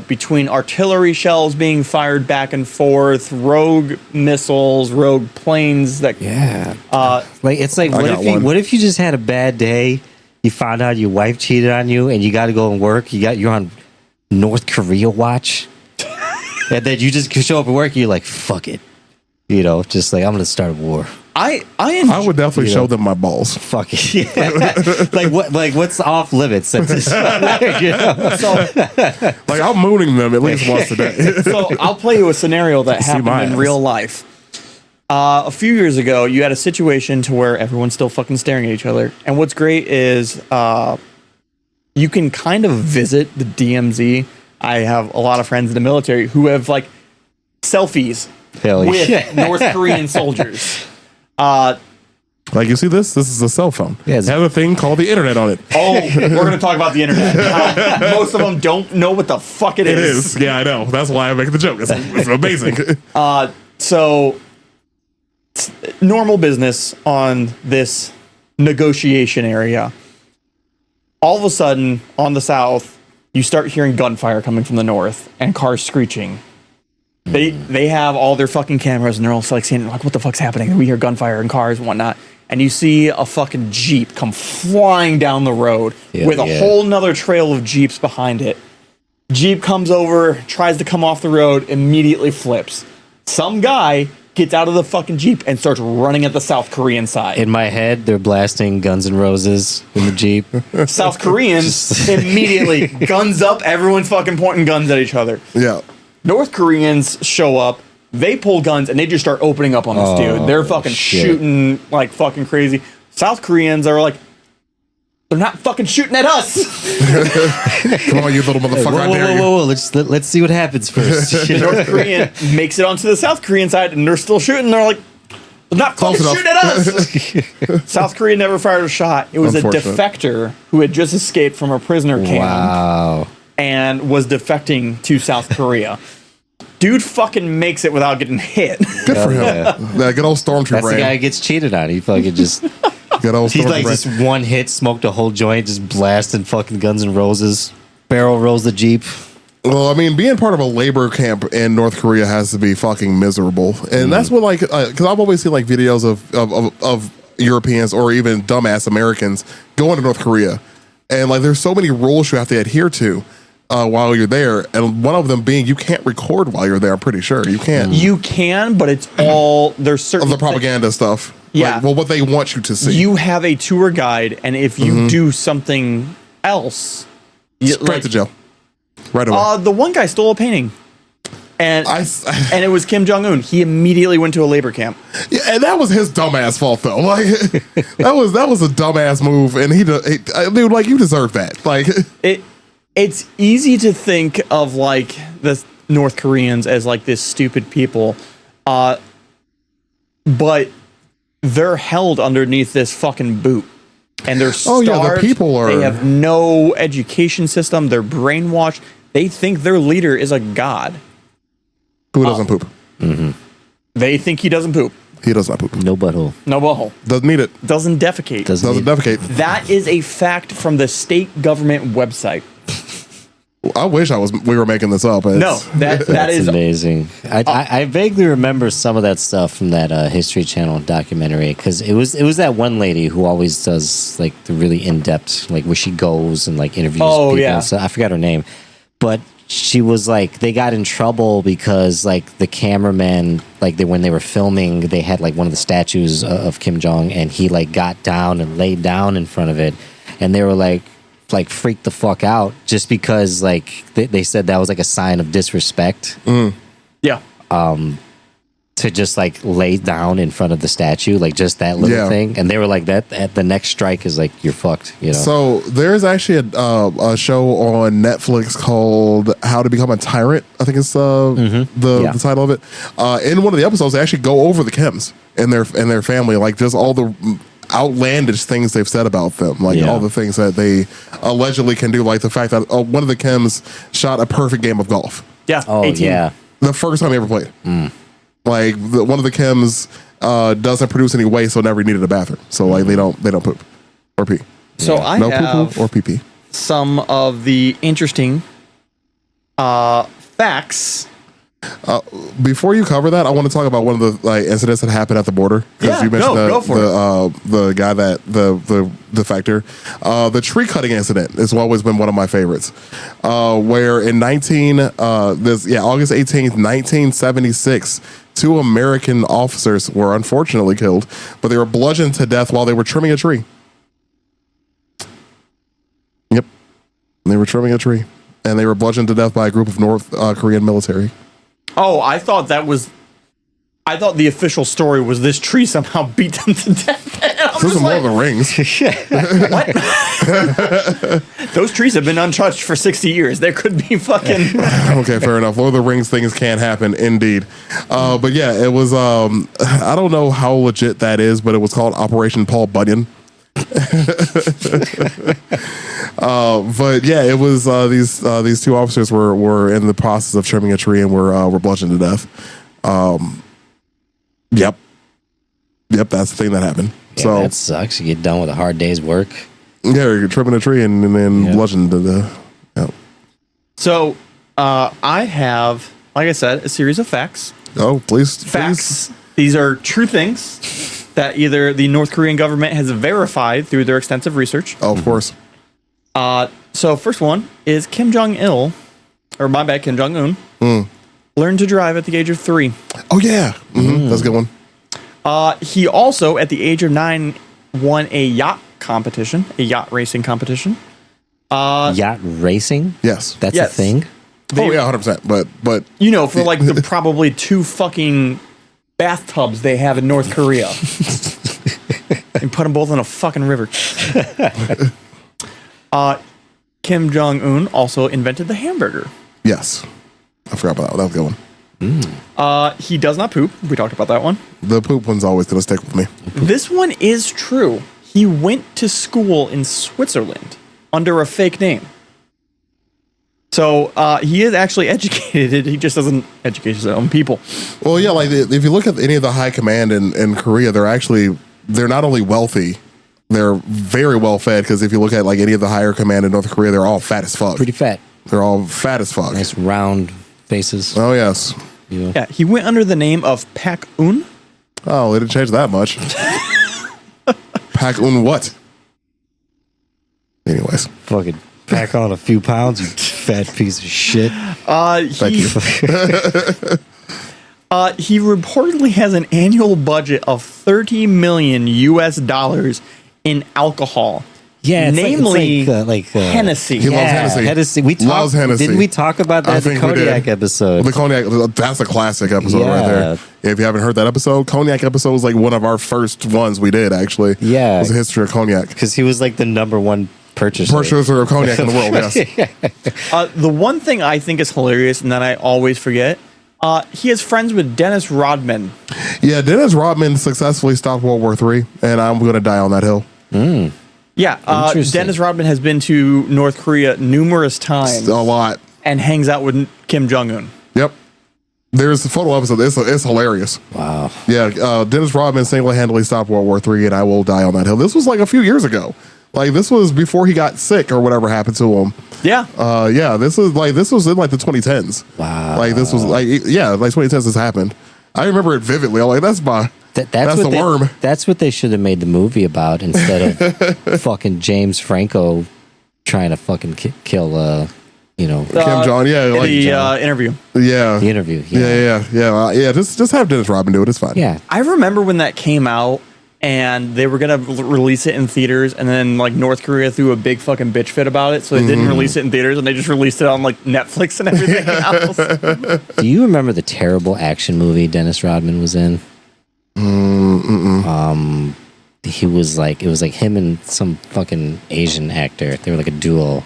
S3: between artillery shells being fired back and forth, rogue missiles, rogue planes that
S1: Yeah. Like it's like
S2: I got one.
S1: what if you just had a bad day? You found out your wife cheated on you, and you got to go and work. You're on North Korea watch, and then you just show up at work. And you're like, fuck it, just like I'm gonna start a war.
S3: I
S2: would definitely
S1: You
S2: show
S1: know.
S2: them my balls.
S1: Fuck it. Yeah. like what? Like what's off limits? That's just,
S2: Like I'm mooning them at least once a day.
S3: So I'll play you a scenario that
S2: See my
S3: happened in
S2: ass.
S3: real life. A few years ago, you had a situation to where everyone's still fucking staring at each other. And what's great is you can kind of visit the DMZ. I have a lot of friends in the military who have like selfies
S1: Hell
S3: with
S1: yeah.
S3: North Korean soldiers.
S2: Like you see this? This is a cell phone.
S1: Yeah,
S2: It has a thing called the internet on it.
S3: Oh, we're going to talk about the internet. Most of them don't know what the fuck it
S2: It
S3: is.
S2: is. Yeah, I know. That's why I make the joke. It's amazing.
S3: So, normal business on this negotiation area. All of a sudden, on the south, you start hearing gunfire coming from the north and cars screeching. They have all their fucking cameras and they're all like seeing like what the fuck's happening? We hear gunfire and cars and whatnot. And you see a fucking Jeep come flying down the road
S1: Hell
S3: with a
S1: yeah.
S3: whole nother trail of Jeeps behind it. Jeep comes over, tries to come off the road, immediately flips. Some guy gets out of the fucking Jeep and starts running at the South Korean side.
S1: In my head, they're blasting Guns N' Roses in the Jeep.
S3: South Koreans immediately guns up, everyone's fucking pointing guns at each other.
S2: Yeah.
S3: North Koreans show up, they pull guns, and they just start opening up on this dude. They're fucking
S1: shit.
S3: shooting like fucking crazy. South Koreans are like, they're not fucking shooting at us.
S2: Come on, you little motherfucker. I dare you.
S1: Whoa. Let's see what happens first.
S3: The North Korean makes it onto the South Korean side, and they're still shooting. They're like, they're not fucking
S2: Close
S3: shooting at us. South Korea never fired a shot. It was a
S2: Unfortunate.
S3: defector who had just escaped from a prisoner camp
S1: Wow.
S3: and was defecting to South Korea. Dude fucking makes it without getting hit.
S2: Good for him.
S1: Yeah.
S2: That good old stormtrooper.
S1: That's the guy who
S2: Ran.
S1: gets cheated on. He fucking just
S2: Good old
S1: he's like
S2: stormtrooper.
S1: this one hit, smoked a whole joint, just blasting fucking Guns N' Roses. Barrel rolls the Jeep.
S2: Well, I mean, being part of a labor camp in North Korea has to be fucking miserable, and that's what like because I've always seen like videos of Europeans or even dumbass Americans going to North Korea, and like there's so many rules you have to adhere to while you're there, and one of them being you can't record while you're there. I'm pretty sure you can't.
S3: You can, but it's all there's certain
S2: Of the propaganda stuff.
S3: Yeah.
S2: Like, well, what they want you to see.
S3: You have a tour guide, and if you do something else,
S2: Straight to jail. Right away.
S3: The one guy stole a painting, and and it was Kim Jong Un. He immediately went to a labor camp.
S2: Yeah, and that was his dumbass fault though. Like that was a dumbass move, and dude, like you deserve that. Like
S3: It's easy to think of like the North Koreans as like this stupid people, but they're held underneath this fucking boot. And they're
S2: Oh,
S3: starved.
S2: yeah, the people are-
S3: They have no education system. They're brainwashed. They think their leader is a god.
S2: who doesn't poop?
S3: They think he doesn't poop.
S2: He does not poop.
S1: No butthole.
S3: No butthole.
S2: Doesn't need it.
S3: Doesn't defecate.
S1: Doesn't
S2: Doesn't
S1: need-
S2: defecate.
S3: That is a fact from the state government website.
S2: I wish we were making this up.
S3: No, that
S1: That's
S3: is
S1: amazing. I vaguely remember some of that stuff from that History Channel documentary because it was that one lady who always does like the really in depth, like where she goes and like interviews
S3: Oh,
S1: people.
S3: yeah.
S1: So I forgot her name, but she was like they got in trouble because like the cameraman when they were filming they had like one of the statues of Kim Jong and he like got down and laid down in front of it and they were like freaked the fuck out just because like they said that was like a sign of disrespect
S3: yeah.
S1: to just like lay down in front of the statue, like just that little
S2: Yeah.
S1: thing. And they were like that at the next strike is like you're fucked, you know.
S2: So there's actually a show on Netflix called How to Become a Tyrant. I think it's
S1: Yeah.
S2: the title of it. In one of the episodes, they actually go over the Kims and their family, like just all the outlandish things they've said about them, like
S1: Yeah.
S2: all the things that they allegedly can do, like the fact that one of the Kims shot a perfect game of golf,
S3: Yeah.
S1: Oh
S3: 18.
S1: yeah.
S2: the first time he ever played. Like one of the Kims doesn't produce any waste, so never needed a bathroom. So like they don't poop or pee.
S3: So I
S2: No
S3: have
S2: poo poo or pee pee.
S3: some of the interesting facts.
S2: Before you cover that, I want to talk about one of the incidents that happened at the border.
S3: Yeah,
S2: you mentioned
S3: go for
S2: the guy that the defector. The tree cutting incident has always been one of my favorites. Where in August 18th, 1976, 2 American officers were unfortunately killed, but they were bludgeoned to death while they were trimming a tree. Yep, they were trimming a tree, and they were bludgeoned to death by a group of North Korean military.
S3: Oh, I thought the official story was this tree somehow beat them to death. And I'm
S2: This is
S3: just
S2: more
S3: like,
S2: of the Rings.
S3: those trees have been untouched for 60 years. There could be fucking.
S2: Okay, fair enough. Lord of the Rings things can happen, indeed. But yeah, it was. I don't know how legit that is, but it was called Operation Paul Bunyan. But yeah, it was these 2 officers were in the process of trimming a tree and were bludgeoned to death. Yep, that's the thing that happened.
S1: Yeah,
S2: So
S1: that sucks. You get done with a hard day's work.
S2: yeah, you're trimming a tree and then
S1: Yeah.
S2: bludgeoned to death. Yep.
S3: So I have, like I said, a series of facts.
S2: Oh, please.
S3: Facts. These are true things that either the North Korean government has verified through their extensive research.
S2: Oh, of course.
S3: So first one is Kim Jong-un learned to drive at the age of 3.
S2: Oh yeah, that's a good one.
S3: He also, at the age of 9, won a yacht racing competition.
S1: Yacht racing?
S2: Yes.
S1: That's
S3: Yes.
S1: a thing?
S2: Oh yeah, 100%. But
S3: You know, for like the probably 2 fucking bathtubs they have in North Korea. And put them both in a fucking river. Kim Jong-un also invented the hamburger.
S2: yes, I forgot about that. That was a good one.
S3: He does not poop. We talked about that one.
S2: The poop one's always gonna stick with me.
S3: This one is true. He went to school in Switzerland under a fake name. So he is actually educated. He just doesn't educate his own people.
S2: Well, yeah, like if you look at any of the high command in Korea, they're not only wealthy, they're very well fed. Because if you look at like any of the higher command in North Korea, they're all fat as fuck.
S1: Pretty fat.
S2: They're all fat as fuck.
S1: Nice round faces.
S2: Oh yes.
S1: You know?
S3: Yeah, he went under the name of Pak Un.
S2: Oh, it didn't change that much. Pack un what? Anyways,
S1: Fucking pack on a few pounds, you fat piece of shit.
S2: thank you.
S3: He reportedly has an annual budget of $30 million in alcohol.
S1: Yeah,
S3: namely
S1: it's
S3: Hennessy.
S2: He loves Hennessy.
S1: We
S2: Loves Hennessy.
S1: Didn't we talk about
S2: I
S1: that in the
S2: think we did.
S1: Kodiak episode?
S2: The cognac, that's a classic episode right there.
S1: Yeah.
S2: If you haven't heard that episode, cognac episode was like one of our first ones we did, actually.
S1: Yeah.
S2: It was a history of cognac.
S1: Because he was like the #1 purchaser.
S2: Purchaser of cognac in the world, yes.
S3: The one thing I think is hilarious and that I always forget, he is friends with Dennis Rodman.
S2: Yeah, Dennis Rodman successfully stopped World War III, and I'm going to die on that hill.
S3: Yeah,
S1: Interesting.
S3: Dennis Rodman has been to North Korea numerous times
S2: A lot.
S3: and hangs out with Kim Jong-un.
S2: Yep. There's a photo episode. It's hilarious.
S1: Wow.
S2: Yeah, Dennis Rodman single-handedly stopped World War III, and I will die on that hill. This was like a few years ago. Like this was before he got sick or whatever happened to him.
S3: Yeah.
S2: Yeah, this was in like the 2010s.
S1: Wow.
S2: Like this was like 2010s this happened. I remember it vividly. I'm like, that's the worm.
S1: That's what they should have made the movie about instead of fucking James Franco trying to fucking kill
S2: Kim Jong. Yeah, like
S3: the interview.
S2: yeah,
S1: the interview.
S2: yeah. Just have Dennis Rodman do it. It's fine.
S1: Yeah.
S3: I remember when that came out and they were gonna release it in theaters, and then like North Korea threw a big fucking bitch fit about it, so they didn't release it in theaters, and they just released it on like Netflix and everything else.
S1: Do you remember the terrible action movie Dennis Rodman was in? He was like, it was like him and some fucking Asian actor. They were like a duo.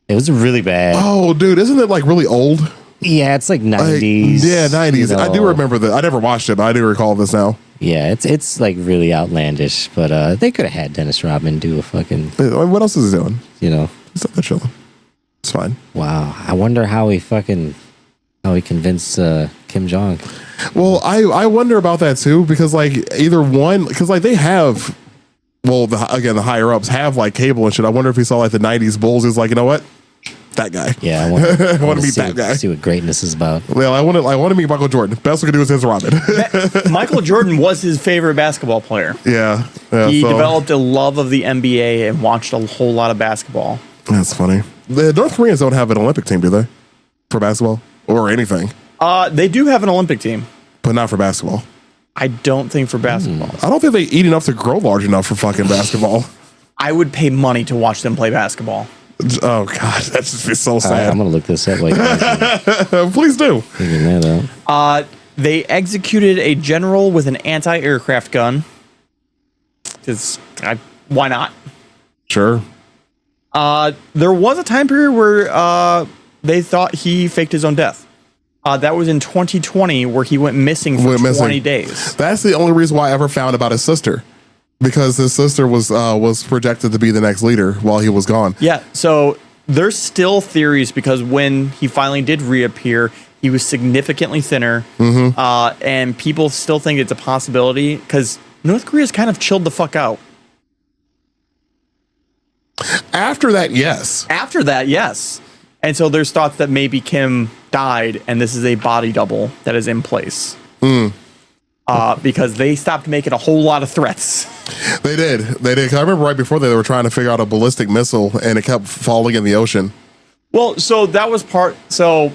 S1: It was really bad.
S2: Oh, dude, isn't it like really old?
S1: Yeah, it's like 90s.
S2: Yeah, 90s.
S1: you know.
S2: I do remember that. I never watched it, but I do recall this now.
S1: Yeah, it's like really outlandish, but they could have had Dennis Rodman do a fucking,
S2: What else is he doing?
S1: you know.
S2: He's not that chilling. It's fine.
S1: Wow, I wonder how he convinced Kim Jong.
S2: Well, I wonder about that too, because like either one, because like they have, well, the higher ups have like cable and shit. I wonder if he saw like the 90s Bulls. He's like, you know what? That guy.
S1: Yeah, I want
S2: to meet that guy.
S1: See what greatness is about.
S2: Well, I want to meet Michael Jordan. Best we can do is his Robin.
S3: Michael Jordan was his favorite basketball player.
S2: yeah.
S3: He developed a love of the NBA and watched a whole lot of basketball.
S2: That's funny. The North Koreans don't have an Olympic team, do they? For basketball or anything,
S3: They do have an Olympic team.
S2: but not for basketball.
S3: I don't think for basketball.
S2: I don't think they eat enough to grow large enough for fucking basketball.
S3: I would pay money to watch them play basketball.
S2: Oh god, that's just be so
S1: All right,
S2: sad.
S1: I'm gonna look this up. Like,
S2: Please do.
S1: figuring that out.
S3: They executed a general with an anti-aircraft gun. Why not?
S2: Sure.
S3: There was a time period where they thought he faked his own death. That was in 2020, where he went missing for 20 days.
S2: That's the only reason why I ever found about his sister, because his sister was projected to be the next leader while he was gone.
S3: Yeah, so there's still theories, because when he finally did reappear, he was significantly thinner, and people still think it's a possibility, because North Korea's kind of chilled the fuck out.
S2: After that, yes.
S3: After that, yes. And so there's thoughts that maybe Kim died and this is a body double that is in place. Because they stopped making a whole lot of threats.
S2: They did. 'Cause I remember right before they were trying to figure out a ballistic missile, and it kept falling in the ocean.
S3: Well, so that was so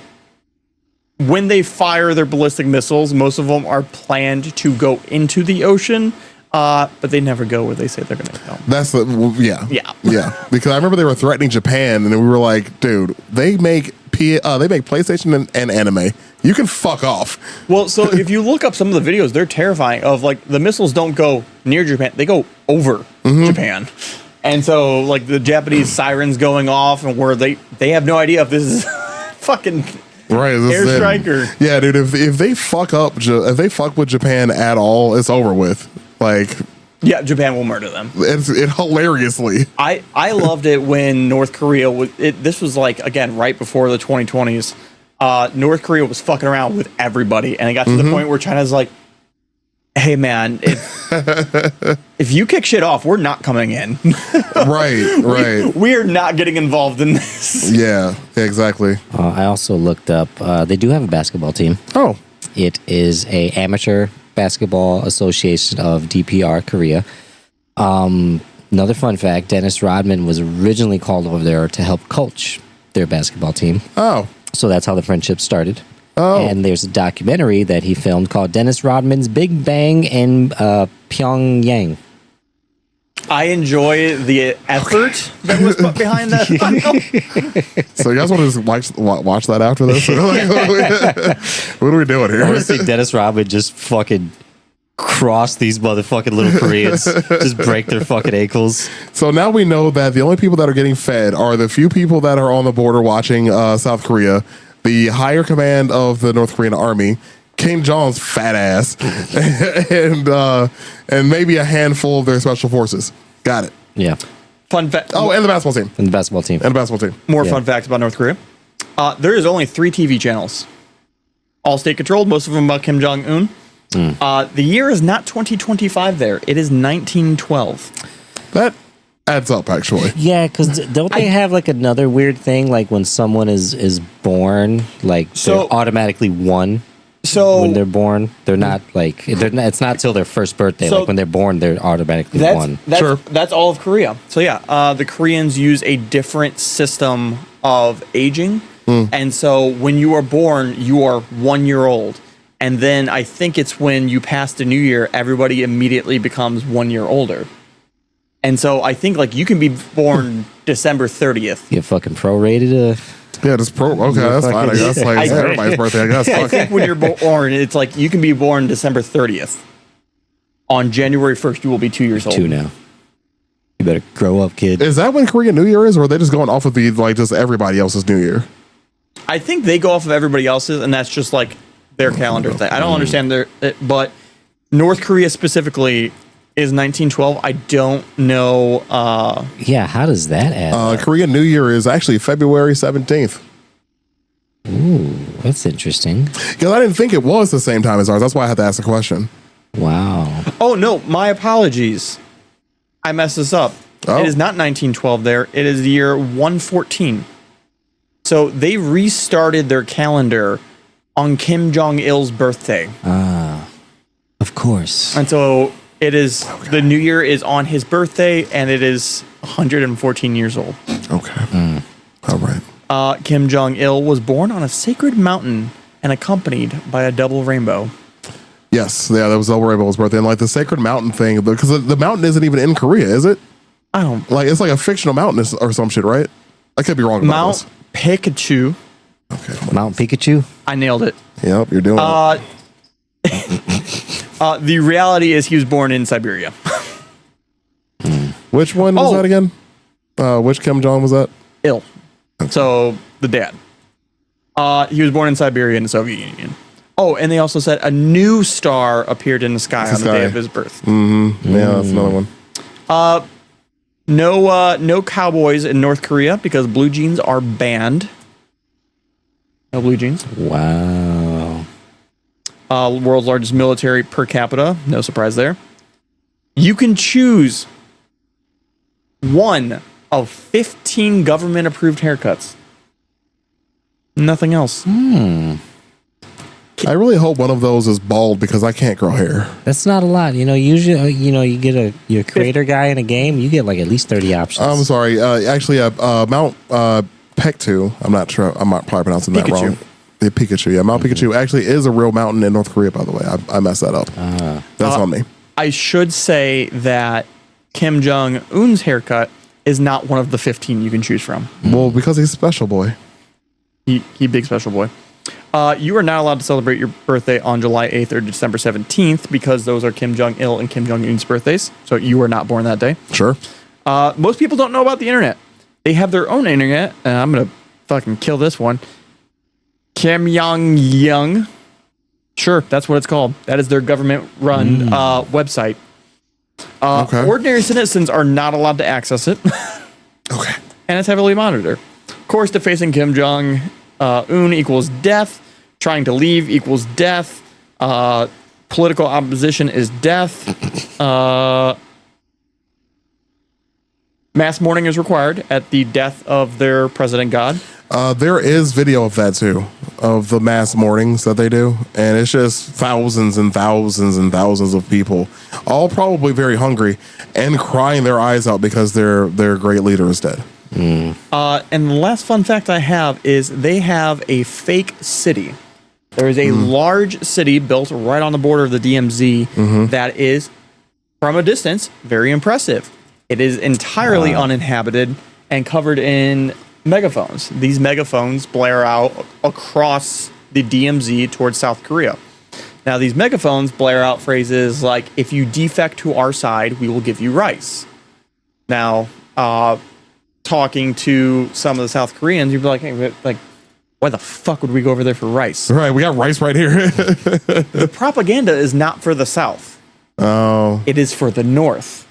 S3: when they fire their ballistic missiles, most of them are planned to go into the ocean, but they never go where they say they're going to go.
S2: That's yeah.
S3: Yeah.
S2: Because I remember they were threatening Japan, and we were like, dude, they make PlayStation and anime. You can fuck off.
S3: Well, so if you look up some of the videos, they're terrifying. Of like the missiles don't go near Japan; they go over Japan. And so like the Japanese sirens going off, and where they have no idea if this is fucking
S2: right
S3: airstrike or
S2: yeah, dude. If they fuck up, if they fuck with Japan at all, it's over with. Like.
S3: Yeah, Japan will murder them.
S2: It hilariously.
S3: I loved it when North Korea was. This was like again right before the 2020s. North Korea was fucking around with everybody, and it got to the point where China's like, "Hey man, if you kick shit off, we're not coming in."
S2: Right.
S3: We are not getting involved in this.
S2: Yeah, exactly.
S1: I also looked up. They do have a basketball team.
S2: Oh,
S1: It is a amateur basketball association of DPR Korea. Another fun fact: Dennis Rodman was originally called over there to help coach their basketball team.
S2: oh,
S1: So that's how the friendship started.
S2: Oh.
S1: And there's a documentary that he filmed called Dennis Rodman's Big Bang in Pyongyang.
S3: I enjoy the effort that was put behind that.
S2: so you guys want to just watch that after this? What are we doing
S1: I want
S2: here?
S1: to see Dennis Rodman just fucking cross these motherfucking little Koreans, just break their fucking ankles.
S2: So now we know that the only people that are getting fed are the few people that are on the border watching South Korea, the higher command of the North Korean army, Kim Jong's fat ass, and maybe a handful of their special forces. Got it.
S1: Yeah,
S3: Fun fact.
S2: Oh, and the basketball team.
S1: and the basketball team.
S2: And the basketball team.
S3: More
S1: Yeah.
S3: fun facts about North Korea. There is only 3 TV channels, all state controlled. Most of them about Kim Jong Un. The year is not 2025. There, it is 1912.
S2: That Adds up, actually.
S1: Yeah, because don't they have like another weird thing? Like when someone is born, like
S3: So-
S1: they're automatically one
S3: So
S1: when they're born. They're not like it's not till their first birthday.
S3: So-
S1: like when they're born, they're automatically
S3: that's
S1: one.
S2: Sure.
S3: that's all of Korea. So yeah, the Koreans use a different system of aging, and so when you are born, you are 1 year old, and then I think it's when you pass the New Year, everybody immediately becomes 1 year older, and so I think like you can be born December 30th.
S1: Get fucking prorated.
S2: Yeah, just pro. Okay, that's fine. I guess like it's
S3: I-
S2: everybody's birthday. I guess.
S3: I
S2: Fuck.
S3: think when you're born, it's like you can be born December 30th. On January 1st, you will be 2 years old.
S1: 2 now. You better grow up, kid.
S2: Is that when Korean New Year is, or are they just going off of the like just everybody else's New Year?
S3: I think they go off of everybody else's, and that's just like their calendar thing. I don't understand but North Korea specifically is 1912. I don't know.
S1: Yeah, how does that add? up?
S2: Korean New Year is actually February 17th.
S1: Ooh, that's interesting.
S2: Because I didn't think it was the same time as ours. That's why I had to ask the question.
S1: Wow.
S3: Oh no, my apologies. I messed this up.
S2: Oh.
S3: It is not 1912 there. It is the year 114. So they restarted their calendar on Kim Jong Il's birthday.
S1: Of course.
S3: And so it is the new year is on his birthday, and it is 114 years old.
S2: Okay. All right.
S3: Kim Jong Il was born on a sacred mountain and accompanied by a double rainbow.
S2: Yes. Yeah, that was El Rainbow's birthday. And like the Sacred Mountain thing, because the mountain isn't even in Korea, is it?
S3: I don't.
S2: Like it's like a fictional mountain or some shit, right? I could be wrong about
S3: Mount Pikachu.
S2: this. Okay.
S1: Mount Pikachu.
S3: I nailed it.
S2: Yep, you're doing it.
S3: The reality is he was born in Siberia.
S2: Which one was
S3: Oh.
S2: that again? Which Kim Jong was that?
S3: Il. So the dad. He was born in Siberia in the Soviet Union. Oh, and they also said a new star appeared in the sky on the day
S2: sky.
S3: of his birth.
S2: Yeah, that's another one.
S3: No cowboys in North Korea because blue jeans are banned. No blue jeans.
S1: Wow.
S3: World's largest military per capita. No surprise there. You can choose one of 15 government-approved haircuts. Nothing else.
S2: I really hope one of those is bald because I can't grow hair.
S1: That's not a lot. You know, usually, you get your creator guy in a game, you get like at least 30 options.
S2: I'm sorry. Actually, Mount Pektu. I'm not sure. I'm not probably pronouncing that
S3: Pikachu.
S2: wrong. The Pikachu. Yeah, Mount Pikachu actually is a real mountain in North Korea. By the way, I messed that up. That's on me.
S3: I should say that Kim Jong Un's haircut is not one of the 15 you can choose from.
S2: Well, because he's a special boy.
S3: He big special boy. You are not allowed to celebrate your birthday on July 8th or December 17th because those are Kim Jong Il and Kim Jong Un's birthdays. So you were not born that day.
S2: Sure.
S3: Most people don't know about the internet. They have their own internet, and I'm gonna fucking kill this one. Kim Yong Young. Sure, that's what it's called. That is their government-run website.
S2: Okay.
S3: Ordinary citizens are not allowed to access it,
S2: Okay.
S3: and it's heavily monitored. Of course, defacing Kim Jong Un equals death. Trying to leave equals death. Political opposition is death. Mass mourning is required at the death of their president god.
S2: There is video of that too, of the mass mournings that they do, and it's just thousands and thousands and thousands of people, all probably very hungry and crying their eyes out because their great leader is dead.
S3: And the last fun fact I have is they have a fake city. There is a large city built right on the border of the DMZ that is, from a distance, very impressive. It is entirely uninhabited and covered in megaphones. These megaphones blare out across the DMZ towards South Korea. Now, these megaphones blare out phrases like, if you defect to our side, we will give you rice. Now, talking to some of the South Koreans, you'd be like, hey, like, why the fuck would we go over there for rice?
S2: Right, we got rice right here.
S3: The propaganda is not for the South.
S2: Oh,
S3: It is for the North.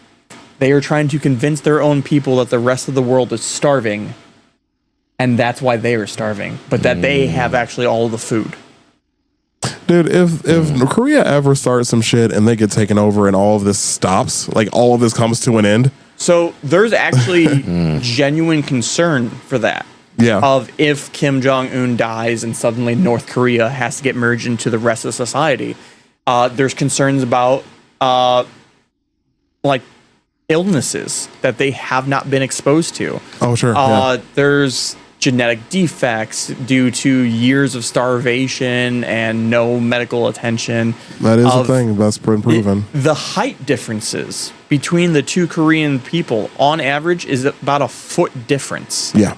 S3: They are trying to convince their own people that the rest of the world is starving, and that's why they are starving, but that they have actually all of the food.
S2: dude, if Korea ever starts some shit and they get taken over and all of this stops, like all of this comes to an end,
S3: So there's actually genuine concern for that.
S2: Yeah.
S3: Of if Kim Jong-un dies and suddenly North Korea has to get merged into the rest of society. There's concerns about like illnesses that they have not been exposed to.
S2: Oh, sure. Yeah.
S3: There's genetic defects due to years of starvation and no medical attention.
S2: That is a thing that's been proven.
S3: The height differences between the two Korean people on average is about a foot difference
S2: Yeah.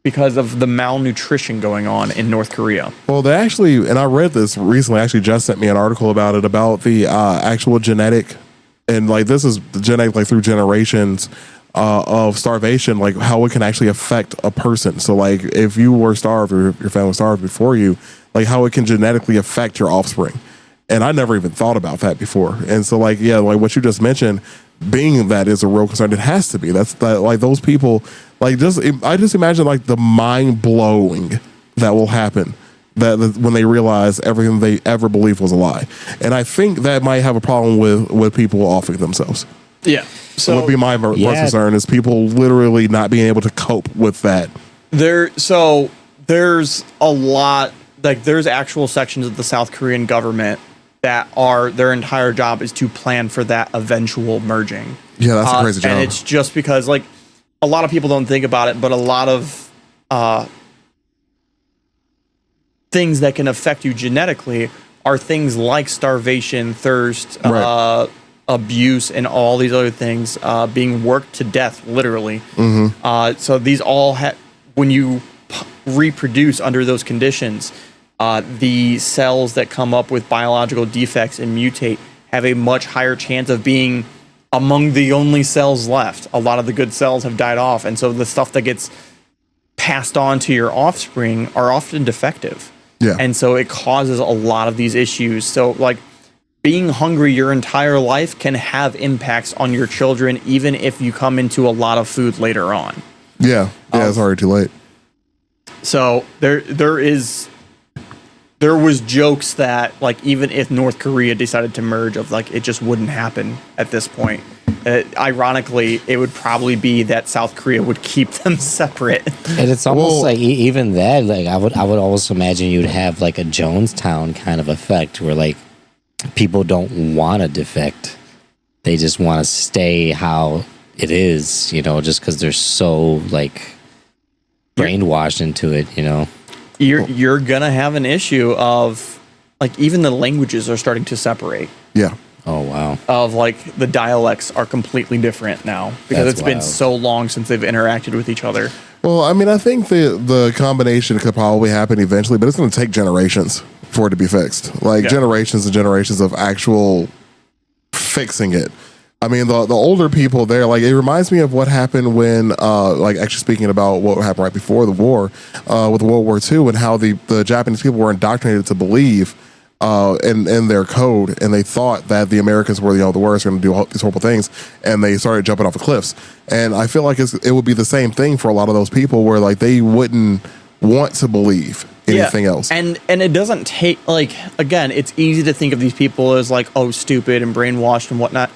S3: because of the malnutrition going on in North Korea.
S2: Well, they actually, and I read this recently, actually just sent me an article about it, about the actual genetic, and like this is the genetic, like through generations of starvation, like how it can actually affect a person. So like if you were starved or your family was starved before you, like how it can genetically affect your offspring. And I never even thought about that before. And so like, yeah, like what you just mentioned, being that is a real concern, it has to be. That's that, like those people, like I just imagine like the mind blowing that will happen that when they realize everything they ever believed was a lie. And I think that might have a problem with people offing themselves.
S3: Yeah. So
S2: would be my first concern is people literally not being able to cope with that.
S3: there's a lot, like there's actual sections of the South Korean government that are their entire job is to plan for that eventual merging.
S2: Yeah, that's a crazy job.
S3: And it's just because like a lot of people don't think about it, but a lot of things that can affect you genetically are things like starvation, thirst,
S2: Right.
S3: Abuse, and all these other things, being worked to death, literally.
S2: Mm-hmm.
S3: So these all when you reproduce under those conditions, the cells that come up with biological defects and mutate have a much higher chance of being among the only cells left. A lot of the good cells have died off, and so the stuff that gets passed on to your offspring are often defective.
S2: Yeah.
S3: And so it causes a lot of these issues. So like being hungry your entire life can have impacts on your children, even if you come into a lot of food later on.
S2: Yeah. It's already too late.
S3: So there was jokes that like even if North Korea decided to merge, of like it just wouldn't happen at this point. Ironically, it would probably be that South Korea would keep them separate.
S1: And it's almost like even that, like I would also imagine you'd have like a Jonestown kind of effect where like people don't want to defect. They just want to stay how it is, just because they're so like brainwashed into it,
S3: You're gonna have an issue of like even the languages are starting to separate.
S2: Yeah.
S1: Oh wow.
S3: Of like the dialects are completely different now because
S1: That's
S3: it's been
S1: wild.
S3: so long since they've interacted with each other.
S2: Well, I mean, I think the combination could probably happen eventually, but it's going to take generations for it to be fixed. Like generations and generations of actual fixing it. I mean, the older people there, like it reminds me of what happened when, like actually speaking about what happened right before the war, with World War II, and how the Japanese people were indoctrinated to believe in their code, and they thought that the Americans were the worst, going to do these horrible things, and they started jumping off the cliffs. And I feel like it would be the same thing for a lot of those people, where like they wouldn't want to believe anything else.
S3: And it doesn't take like again, it's easy to think of these people as like stupid and brainwashed and whatnot.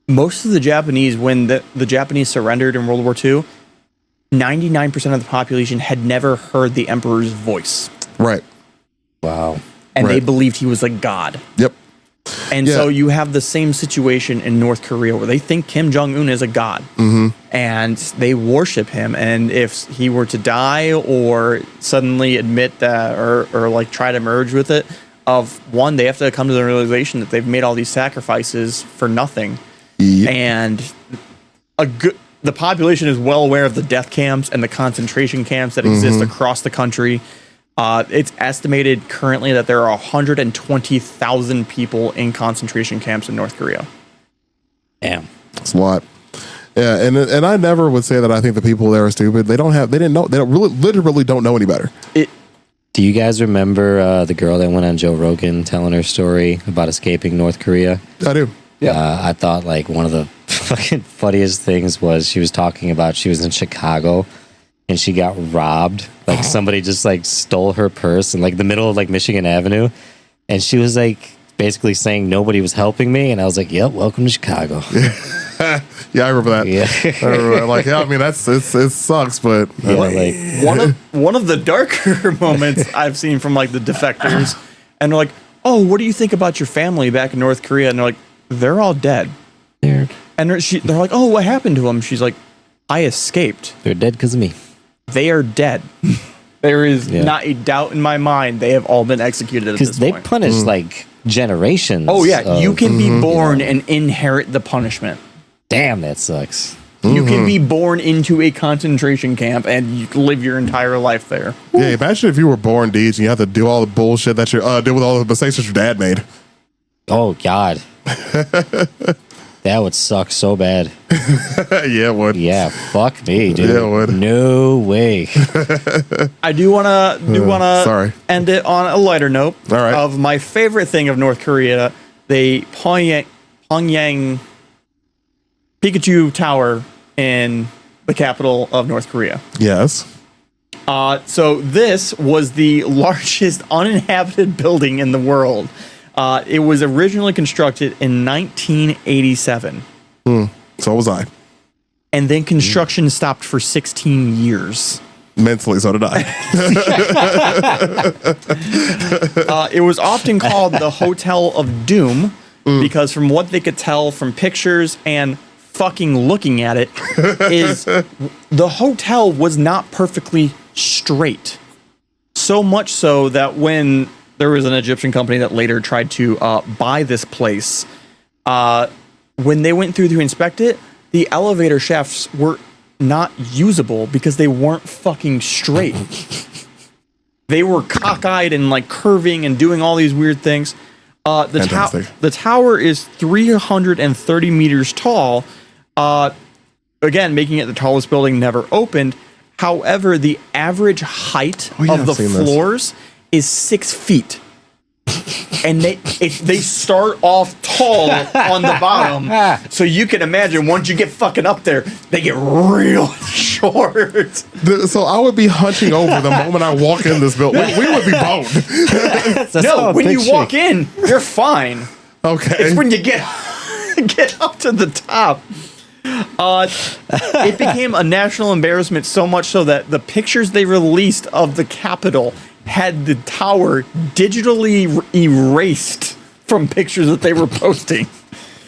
S3: Most of the Japanese, when the Japanese surrendered in World War II, 99% of the population had never heard the emperor's voice.
S2: Right.
S1: Wow.
S3: And they
S2: Right.
S3: believed he was a god.
S2: Yep.
S3: And so you have the same situation in North Korea where they think Kim Jong-un is a god. Mm-hmm. And they worship him. And if he were to die or suddenly admit that or like try to merge with it, they have to come to the realization that they've made all these sacrifices for nothing.
S2: Yep.
S3: And the population is well aware of the death camps and the concentration camps that exist across the country. It's estimated currently that there are 120,000 people in concentration camps in North Korea.
S1: Damn.
S2: It's a lot. Yeah, and I never would say that I think the people there are stupid. They don't literally don't know any better.
S1: Do you guys remember the girl that went on Joe Rogan telling her story about escaping North Korea?
S2: I do.
S1: I thought like one of the fucking funniest things was she was talking about she was in Chicago and she got robbed. Like somebody just like stole her purse in like the middle of like Michigan Avenue. And she was like basically saying nobody was helping me. And I was like, yep, welcome to Chicago.
S2: Yeah, I remember that.
S1: Yeah.
S2: I remember that. Like, yeah, I mean, it sucks, but
S1: Yeah, like
S3: One of the darker moments I've seen from like the defectors, and they're like, "Oh, what do you think about your family back in North Korea?" And they're like, "They're all dead."
S1: they're
S3: And they're like, "Oh, what happened to them?" She's like, "I escaped.
S1: dead because of me.
S3: They are dead. There is
S1: Yeah.
S3: not a doubt in my mind. They have all been executed at
S1: Because
S3: this
S1: they
S3: point."
S1: punish like generations.
S3: Oh yeah, you
S1: of-
S3: can be born and inherit the punishment.
S1: Damn, that sucks.
S3: You can be born into a concentration camp and you live your entire life there.
S2: yeah, imagine if you were born Deej and you have to do all the bullshit that you deal with all the mistakes that your dad made.
S1: Oh God, that would suck so bad.
S2: Yeah, it would.
S1: Yeah, fuck me, dude.
S2: Yeah, it would.
S1: No way.
S3: I do wanna
S2: sorry.
S3: end it on a lighter note.
S2: All right.
S3: Of my favorite thing of North Korea, the Pyongyang Pikachu Tower in the capital of North Korea.
S2: Yes.
S3: So this was the largest uninhabited building in the world. It was originally constructed in 1987,
S2: So was I.
S3: and then construction stopped for 16 years.
S2: Mentally, so did I.
S3: It was often called the Hotel of Doom because, from what they could tell from pictures and fucking looking at it, is the hotel was not perfectly straight. So much so that when there was an Egyptian company that later tried to buy this place, when they went through to inspect it, the elevator shafts were not usable because they weren't fucking straight. They were cockeyed and like curving and doing all these weird things.
S2: Fantastic.
S3: The tower is 330 meters tall. Again, making it the tallest building never opened. However, the average height
S2: yeah,
S3: of the
S2: I've seen this.
S3: floors is 6 feet. And they start off tall on the bottom. So you can imagine once you get fucking up there, they get real short.
S2: So I would be hunching over the moment I walk in this building. We would be boned.
S1: That's how
S3: No,
S1: I'm
S3: when you
S1: picturing.
S3: walk in, you're fine.
S2: Okay.
S3: It's when you get up to the top. It became a national embarrassment, so much so that the pictures they released of the Capitol had the tower digitally erased from pictures that they were posting.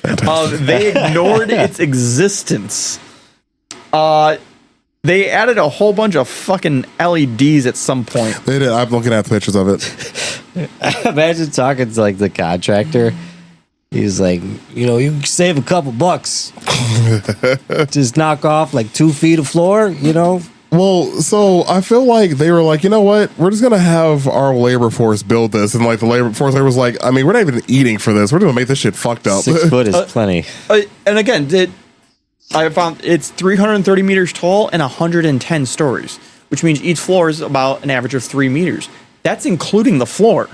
S3: They ignored its existence. They added a whole bunch of fucking LEDs at some point.
S2: They did. I'm looking at the pictures of it.
S1: Imagine talking to like the contractor. He's like, you know, you can save a couple bucks. Just knock off like 2 feet of floor, you know?
S2: Well, so I feel like they were like, you know what? We're just gonna have our labor force build this, and like the labor force was like, I mean, we're not even eating for this. We're gonna make this shit fucked up.
S1: 6 foot is plenty.
S3: And again, I found it's 330 meters tall and 110 stories, which means each floor is about an average of 3 meters. That's including the floor.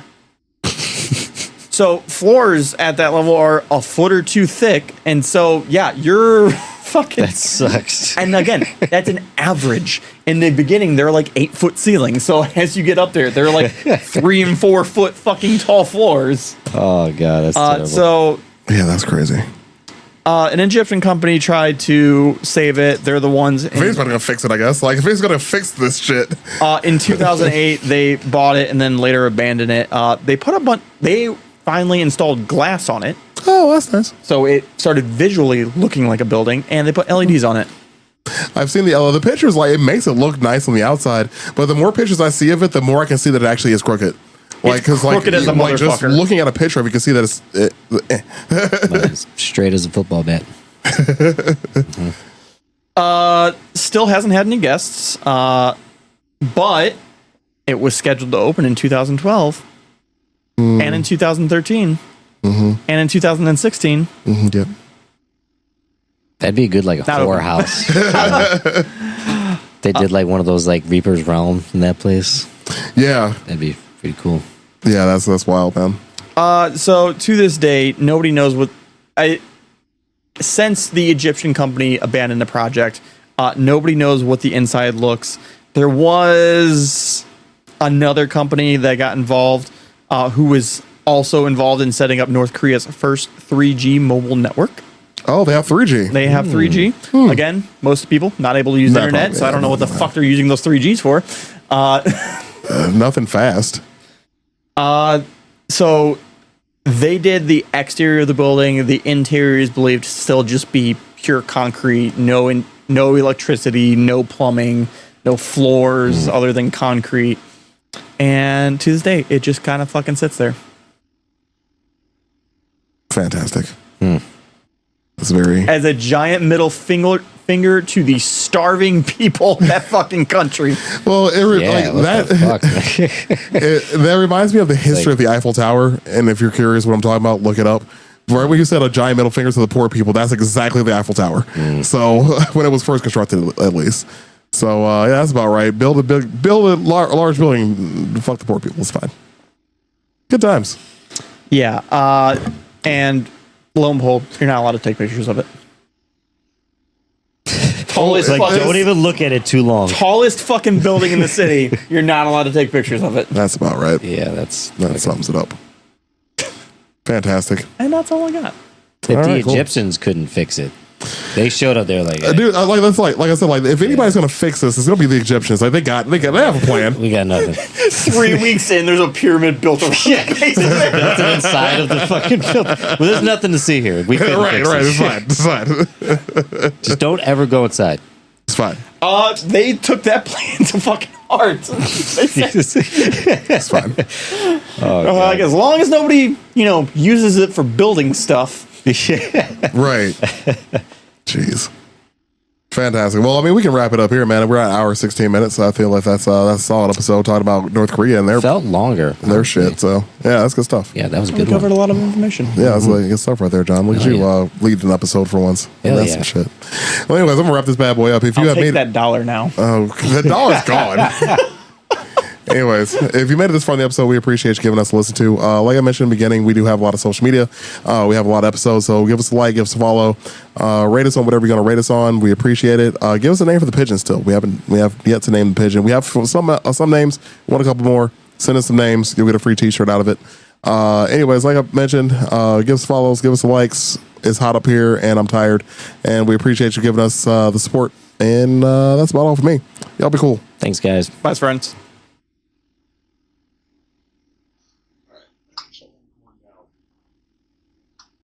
S3: So floors at that level are a foot or two thick, and so yeah, you're fucking.
S1: That sucks.
S3: And again, that's an average. In the beginning, they're like 8 foot ceilings. So as you get up there, they're like 3 and 4 foot fucking tall floors.
S1: Oh god, that's terrible.
S3: So
S2: Yeah, that's crazy.
S3: an Egyptian company tried to save it. They're the ones.
S2: If he's gonna fix it, I guess. Like if he's gonna fix this shit.
S3: In 2008, they bought it and then later abandoned it. They finally installed glass on it,
S2: Oh, that's nice.
S3: so it started visually looking like a building, and they put LEDs on it.
S2: I've seen the pictures. Like it makes it look nice on the outside, but the more pictures I see of it, the more I can see that it actually is crooked. Like because like,
S3: crooked as a
S2: like just
S3: motherfucker.
S2: looking at a picture of it, you can see that it's.
S1: It's straight as a football bat.
S3: Still hasn't had any guests, but it was scheduled to open in 2012, and in 2013, and in 2016.
S2: Yep.
S1: That'd be a good like a
S3: Not open.
S1: whorehouse. They did like one of those like Reaper's Realm in that place.
S2: Yeah,
S1: That'd be pretty cool.
S2: yeah, that's wild, man.
S3: So to this day, nobody knows what. Since the Egyptian company abandoned the project, nobody knows what the inside looks. There was another company that got involved, who was also involved in setting up North Korea's first 3G mobile network.
S2: Oh, they have 3G.
S3: They have 3G. Again, most people not able to use the
S2: Not
S3: internet,
S2: probably,
S3: so I don't know what the fuck they're using those 3Gs for.
S2: Nothing fast.
S3: So they did the exterior of the building. The interior is believed to still just be pure concrete, no electricity, no plumbing, no floors other than concrete. And to this day, it just kind of fucking sits there.
S2: Fantastic. It's very.
S3: As a giant middle finger to the starving people of that fucking country.
S2: Well,
S1: Yeah, what
S2: that.
S1: the fuck?
S2: That reminds me of the history of the Eiffel Tower. And if you're curious what I'm talking about, look it up. Right when you said a giant middle finger to the poor people, that's exactly the Eiffel Tower. So when it was first constructed, at least. So yeah, that's about right. Build a large building. Fuck the poor people. It's fine. Good times.
S3: Yeah. And lo and behold, you're not allowed to take pictures of it. Tallest,
S1: Like,
S3: fucking,
S1: don't even look at it too long.
S3: tallest fucking building in the city. You're not allowed to take pictures of it.
S2: That's about right.
S1: Yeah,
S2: That sums it up. Fantastic.
S3: And that's all I got.
S1: if the
S2: Alright, cool.
S1: Egyptians couldn't fix it, they showed up there like,
S2: Dude, like I said, like if anybody's gonna fix this, it's gonna be the Egyptians. Like they have a plan.
S1: we got nothing.
S3: 3 weeks in, there's a pyramid built around it, basically.
S1: Nothing inside of the fucking building. Well, there's nothing to see here. We couldn't
S2: Right,
S1: fix
S2: right.
S1: it.
S2: It's fine.
S1: Just don't ever go inside.
S2: It's fine.
S3: They took that plan to fucking heart. They said,
S2: It's fine.
S3: like, as long as nobody, uses it for building stuff.
S2: Right. Jeez. Fantastic. Well, I mean, we can wrap it up here, man. We're at an hour 16 minutes, so I feel like that's a solid episode talking about North Korea and
S1: Felt longer.
S2: their shit. So yeah, that's good stuff.
S1: Yeah, that was a
S3: We
S1: good
S3: covered
S1: one.
S3: a lot of information.
S2: Yeah, that's like good stuff right there, John. Look at
S1: Hell
S2: you lead an episode for once.
S1: Hell
S2: That's
S1: yeah.
S2: some shit. Well, anyways, I'm gonna wrap this bad boy up. If you
S3: I'll
S2: have
S3: take
S2: made
S3: that $1 now.
S2: Oh, the dollar's gone. Anyways, if you made it this far in the episode, we appreciate you giving us a listen to. Like I mentioned in the beginning, we do have a lot of social media. We have a lot of episodes, so give us a like, give us a follow, rate us on whatever you're going to rate us on. We appreciate it. Give us a name for the pigeon still. We have yet to name the pigeon. We have some names. Want a couple more? Send us some names. You'll get a free T-shirt out of it. Anyways, like I mentioned, give us follows, give us likes. It's hot up here, and I'm tired. And we appreciate you giving us the support. And that's about all for me. Y'all be cool.
S1: Thanks, guys.
S3: Bye, friends.